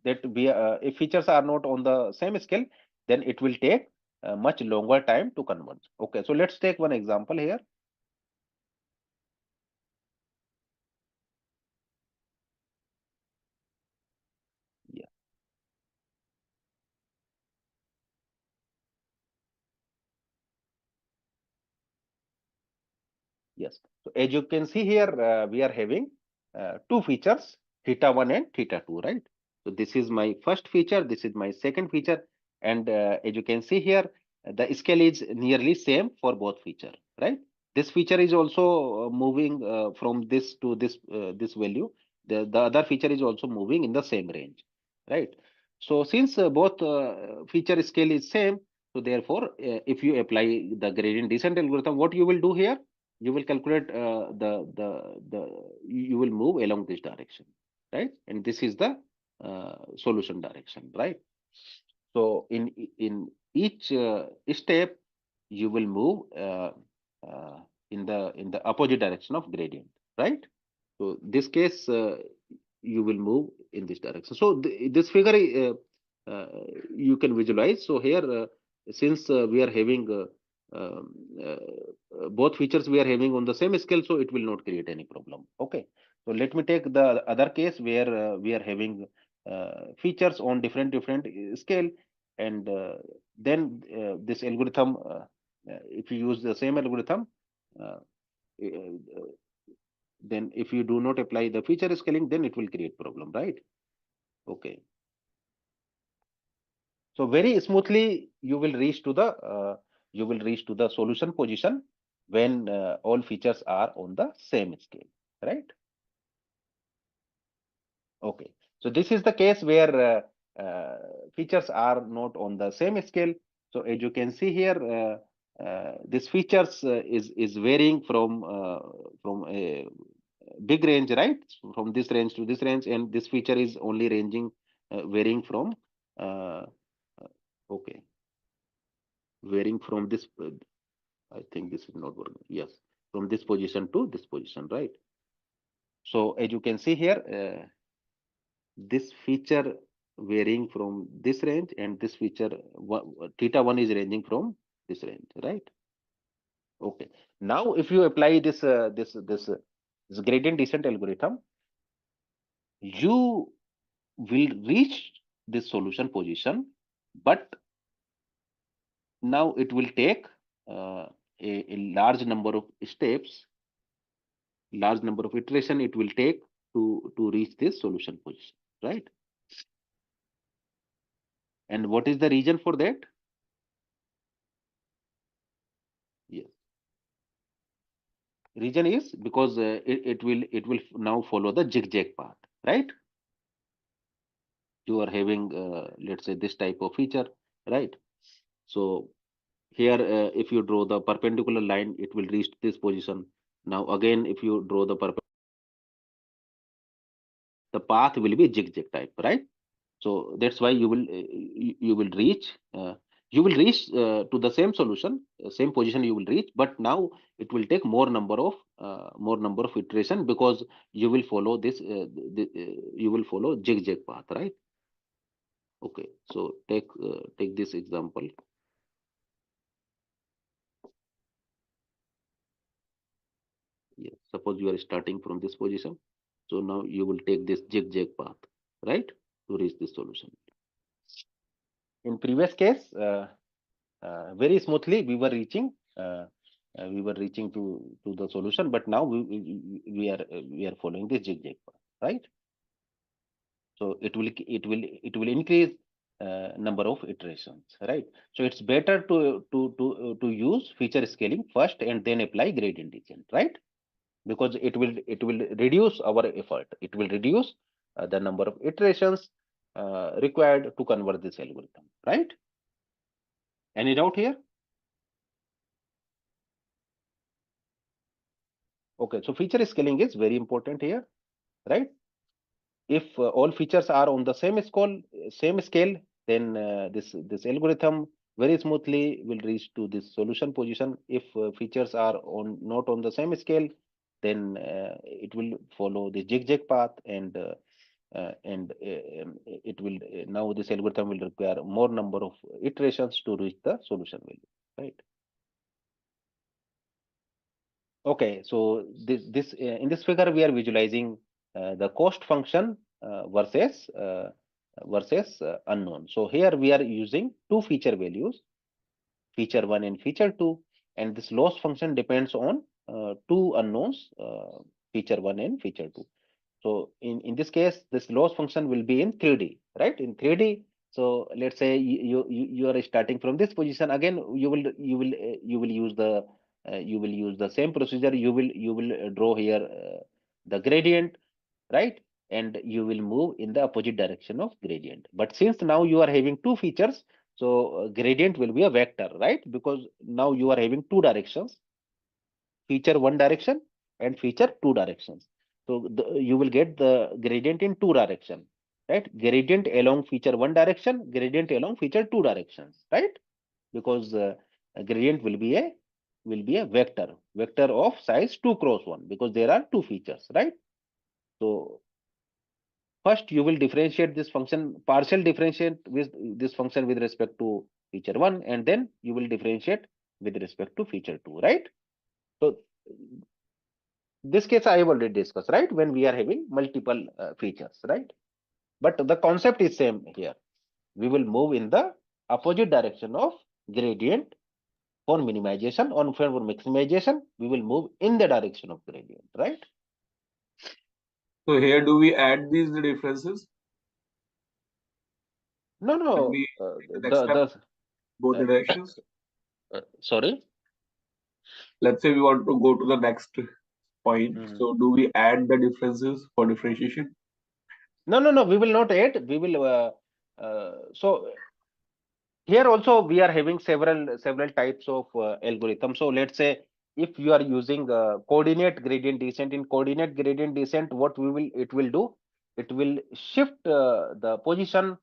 if features are not on the same scale, then it will take much longer time to converge. Okay, so let's take one example here. Yeah. Yes. So as you can see here, we are having two features, theta 1 and theta 2, right? So this is my first feature, this is my second feature, and as you can see here, the scale is nearly same for both feature, right? This feature is also moving from this to this value. The other feature is also moving in the same range, right? So since both feature scale is same, so therefore, if you apply the gradient descent algorithm, what you will do here? You will calculate the you will move along this direction, right? And this is the solution direction, right? So in each step you will move uh, in the opposite direction of gradient, right? So this case you will move in this direction. So this figure you can visualize. So here since we are having um, both features we are having on the same scale, so it will not create any problem. Okay, so let me take the other case where we are having features on different scale, and then this algorithm if you use the same algorithm, uh, uh, then if you do not apply the feature scaling, then it will create problem, right? Okay, so very smoothly you will reach to the solution position when all features are on the same scale, right? Okay, so this is the case where features are not on the same scale. So as you can see here, this features is varying from a big range, right? From this range to this range, and this feature is only ranging varying from uh, okay, varying from this. I think this is not working. Yes, from this position to this position, right? So as you can see here, this feature varying from this range, and this feature theta 1 is ranging from this range, right? Okay, now if you apply this gradient descent algorithm, you will reach this solution position, but now it will take a large number of steps, large number of iteration it will take to reach this solution position, right? And what is the reason for that? Yes, reason is because it will now follow the zigzag path, right? You are having let's say this type of feature, right? So here if you draw the perpendicular line, it will reach this position. Now again, if you draw the the path will be zigzag type, right? So that's why you will you will reach to the same solution, same position you will reach, but now it will take more number of iteration, because you will follow this you will follow zigzag path, right? Okay, so take this example. Yeah, suppose you are starting from this position, so now you will take this zigzag path, right, to reach this solution. In previous case, very smoothly we were reaching to the solution, but now we are following this zigzag path, right? So it will increase number of iterations, right? So it's better to use feature scaling first and then apply gradient descent, right? Because it will reduce our effort. It will reduce the number of iterations required to convert this algorithm, right? Any doubt here? Okay, so feature scaling is very important here, right? If all features are on the same scale, then this algorithm very smoothly will reach to this solution position. If features are not on the same scale, then it will follow the zigzag path, and it will now this algorithm will require more number of iterations to reach the solution value, right? Okay, so this in this figure we are visualizing the cost function versus unknown. So here we are using two feature values, feature 1 and feature 2, and this loss function depends on two unknowns, feature 1 and feature 2. So in this case, this loss function will be in 3D, right? In 3D. So let's say you are starting from this position again. You will use the same procedure. You will draw here the gradient, right? And you will move in the opposite direction of gradient. But since now you are having two features, so gradient will be a vector, right? Because now you are having two directions, feature one direction and feature two directions. So you will get the gradient in two direction, right? Gradient along feature one direction, gradient along feature two directions, right? Because gradient will be a vector of size 2 cross 1, because there are two features, right? So first you will differentiate this function, partial differentiate with this function with respect to feature 1, and then you will differentiate with respect to feature 2, right? So this case I have already discussed, right? When we are having multiple features, right? But the concept is same here. We will move in the opposite direction of gradient for minimization, or for maximization, we will move in the direction of gradient, right? So here, do we add these differences No, when no. we take the next step, both uh, directions? sorry. Let's say we want to go to the next point. So do we add the differences for differentiation? No, we will not add. We will. So here also we are having several types of algorithms. So let's say if you are using coordinate gradient descent, in coordinate gradient descent, what it will do, it will shift the position.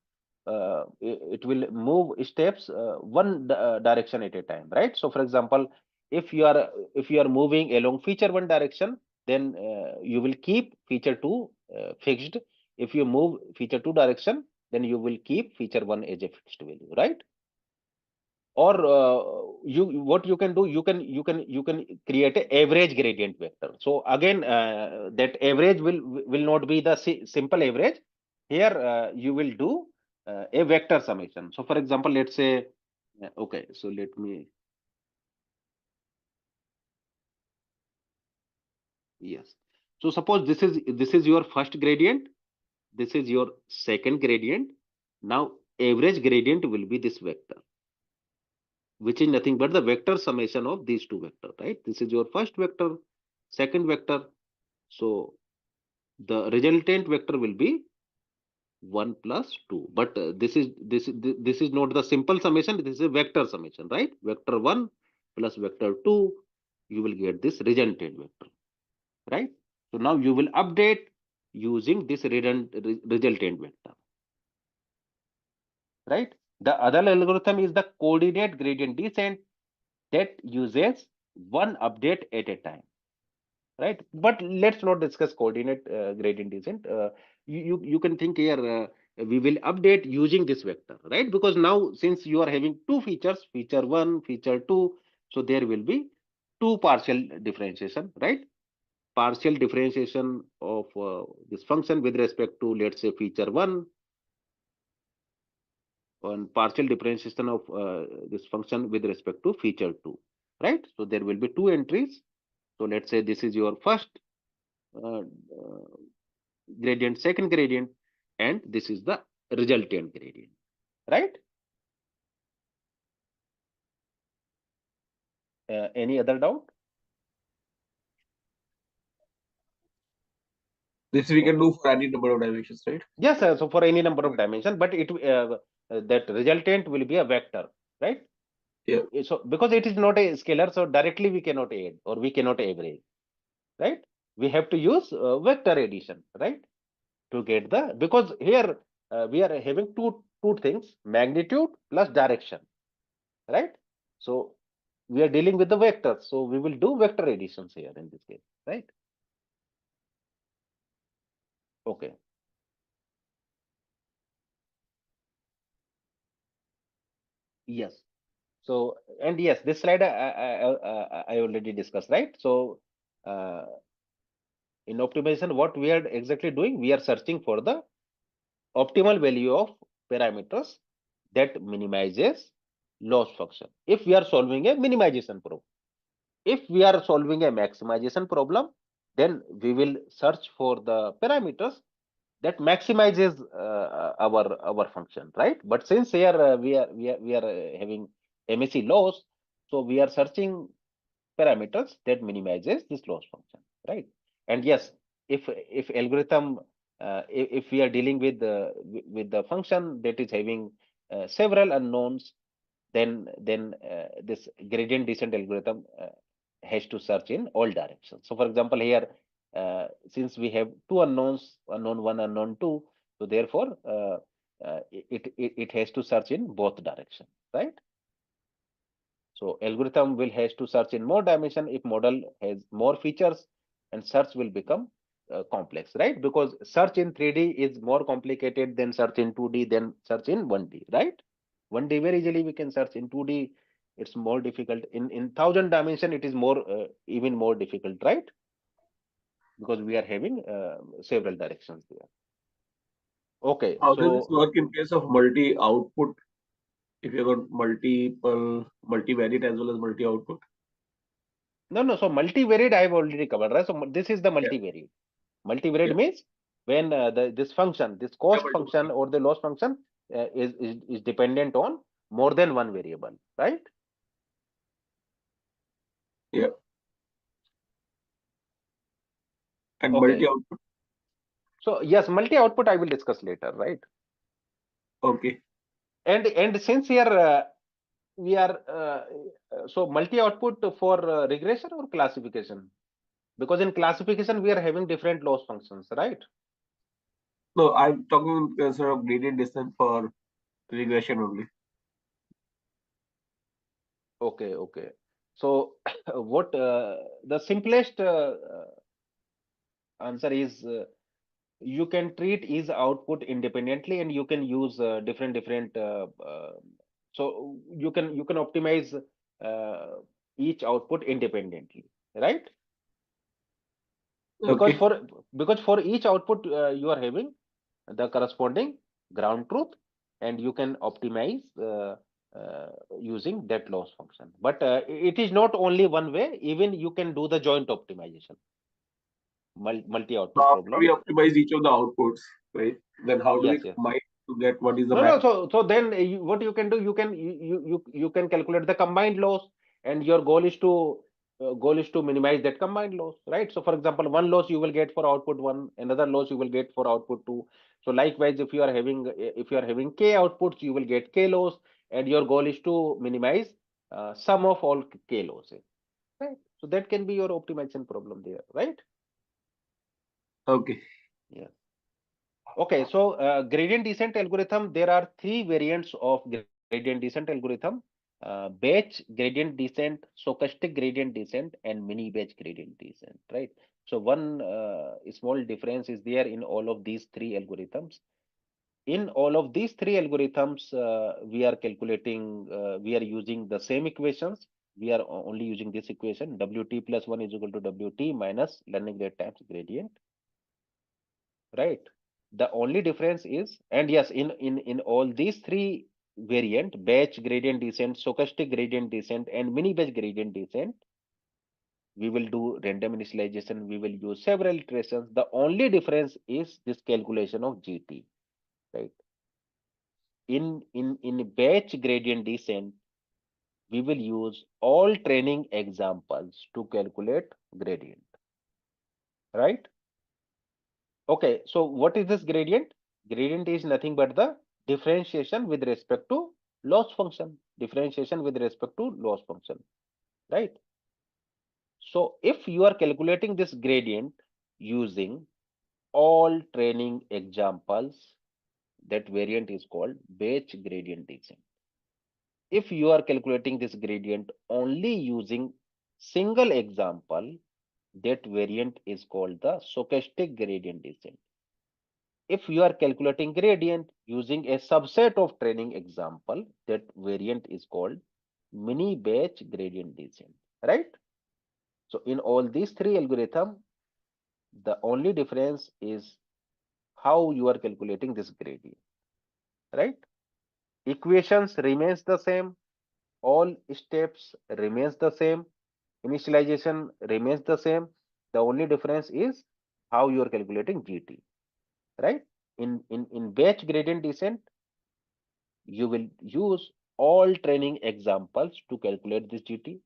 It will move steps one direction at a time, right? So for example, if you are moving along feature one direction, then you will keep feature two fixed. If you move feature two direction, then you will keep feature one as a fixed value, right? Or what you can do, you can create an average gradient vector. So again, that average will not be the simple average. Here you will do a vector summation. So for example, let's say okay, so let me, yes, so suppose this is your first gradient, this is your second gradient. Now average gradient will be this vector, which is nothing but the vector summation of these two vectors, right? This is your first vector, second vector. So the resultant vector will be 1 plus 2. But this is not the simple summation. This is a vector summation, right? Vector 1 plus vector 2, you will get this resultant vector, right? So now you will update using this resultant vector, right? The other algorithm is the coordinate gradient descent that uses one update at a time, right? But let's not discuss coordinate gradient descent. You can think here we will update using this vector, right? Because now since you are having two features, feature 1, feature 2, so there will be two partial differentiation, right? Partial differentiation of this function with respect to, let's say, feature 1, and partial differentiation of this function with respect to feature 2, right? So there will be two entries. So let's say this is your first uh, uh, gradient, second gradient, and this is the resultant gradient, right? Any other doubt? This we can do for any number of dimensions, right? Yes, so for any number of dimension, but it that resultant will be a vector, right? Yeah. So because it is not a scalar, so directly we cannot add or we cannot average, right? We have to use vector addition, right? To get the, because here we are having two things, magnitude plus direction, right? So we are dealing with the vectors, so we will do vector additions here in this case, right? Okay. Yes. So, and yes, this slide I already discussed, right? So uh, in optimization, what we are exactly doing, we are searching for the optimal value of parameters that minimizes loss function. If we are solving a minimization problem, if we are solving a maximization problem, then we will search for the parameters that maximizes our function, right? But since here we are having MSE loss, so we are searching parameters that minimizes this loss function, right? And yes, if algorithm if we are dealing with the function that is having several unknowns, then this gradient descent algorithm has to search in all directions. So for example here, since we have two unknowns, unknown 1, unknown 2, so therefore it has to search in both directions, right? So algorithm will has to search in more dimension if model has more features, and search will become complex, right? Because search in 3D is more complicated than search in 2D, than search in 1D, right? 1D very easily we can search. In 2D it's more difficult. In 1000 dimension it is more even more difficult, right? Because we are having several directions there. Okay, How does this so work in case of multi-output? If you got multiple multivariate as well as multi-output? no, so multivariate I have already covered, right? So this is the Yeah. multivariate. Multivariate Yeah. means when this function, this Yeah, cost multiple. function or the loss function is dependent on more than one variable, right? Yeah. And Okay. multi-output. So yes, multi-output I will discuss later, right? Okay. And since here we are so multi-output for regression or classification, because in classification we are having different loss functions, right? No, I'm talking sort of gradient descent for regression only. Okay. So what the simplest answer is, you can treat each output independently, and you can use different so you can optimize uh, each output independently, right? because Okay. for because for each output you are having the corresponding ground truth, and you can optimize using that loss function. But it is not only one way, even you can do the joint optimization, So multi-output after we problem. optimize each of the outputs, right? Then how do we Yes. combine to get what is the No. max? So then what you can do, you can calculate the combined loss, and your goal is to minimize that combined loss, right? So for example, one loss you will get for output one, another loss you will get for output two. So likewise, if you are having k outputs, you will get k loss, and your goal is to minimize sum of all k losses, right? So that can be your optimization problem there, right? Okay. Yeah. Okay. So gradient descent algorithm, there are three variants of gradient descent algorithm, batch gradient descent, stochastic gradient descent, and mini batch gradient descent, right? So one small difference is there in all of these three algorithms. In all of these three algorithms, we are calculating, we are using the same equations. We are only using this equation, Wt plus 1 is equal to Wt minus learning rate times gradient, right? The only difference is, and yes, in all these three variant, batch gradient descent, stochastic gradient descent, and mini batch gradient descent, we will do random initialization, we will use several iterations. The only difference is this calculation of GT, right? In batch gradient descent, we will use all training examples to calculate gradient, right? Okay, so what is this gradient? Gradient is nothing but the differentiation with respect to loss function. Differentiation with respect to loss function, right? So if you are calculating this gradient using all training examples, that variant is called batch gradient descent. If you are calculating this gradient only using single example, that variant is called the stochastic gradient descent. If you are calculating gradient using a subset of training example, that variant is called mini batch gradient descent, right? So in all these three algorithms, the only difference is how you are calculating this gradient, right? Equations remains the same, all steps remains the same, initialization remains the same. The only difference is how you are calculating GT, right? In batch gradient descent, you will use all training examples to calculate this GT.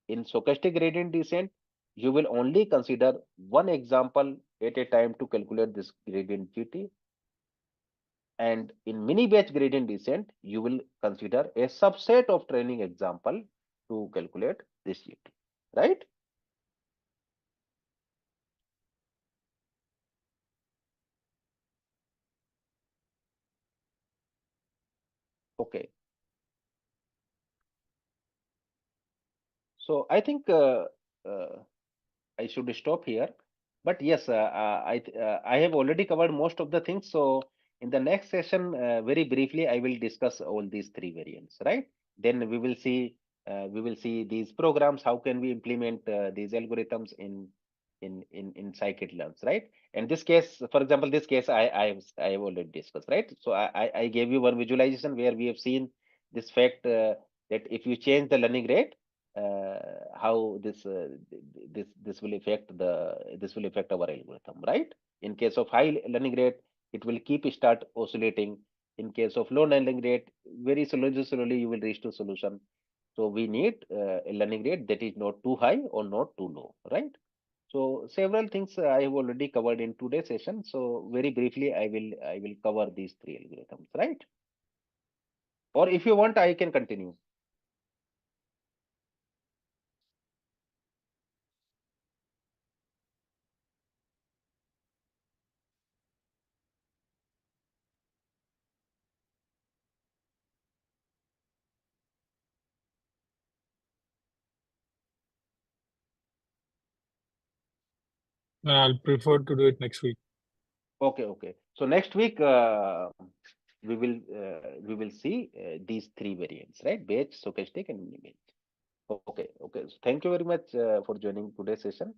In stochastic gradient descent, you will only consider one example at a time to calculate this gradient GT. And in mini batch gradient descent, you will consider a subset of training example to calculate this GT, right? Okay. So I think I should stop here. But yes, I have already covered most of the things. So in the next session, very briefly, I will discuss all these three variants, right? Then we will see these programs. How can we implement these algorithms in scikit-learn, right? And this case, for example, this case I have already discussed, right? So I gave you one visualization where we have seen this fact that if you change the learning rate, how this will affect our algorithm, right? In case of high learning rate, it will start oscillating. In case of low learning rate, very slowly you will reach to solution. So we need a learning rate that is not too high or not too low, right? So several things I have already covered in today's session. So very briefly, I will cover these three algorithms, right? Or if you want, I can continue. I'll prefer to do it next week. Okay, okay. So next week we will see these three variants, right? Batch, stochastic, and mini batch. Okay, okay. So thank you very much for joining today's session.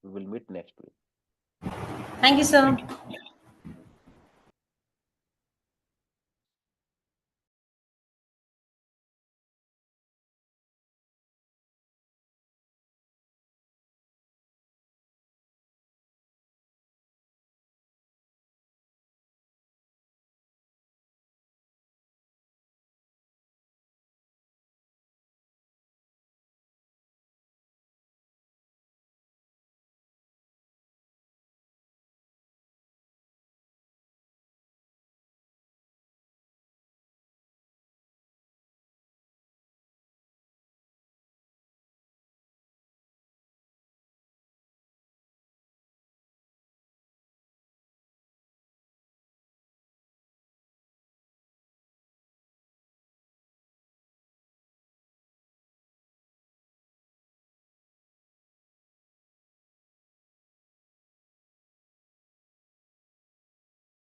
We will meet next week. Thank you, sir. Thank you.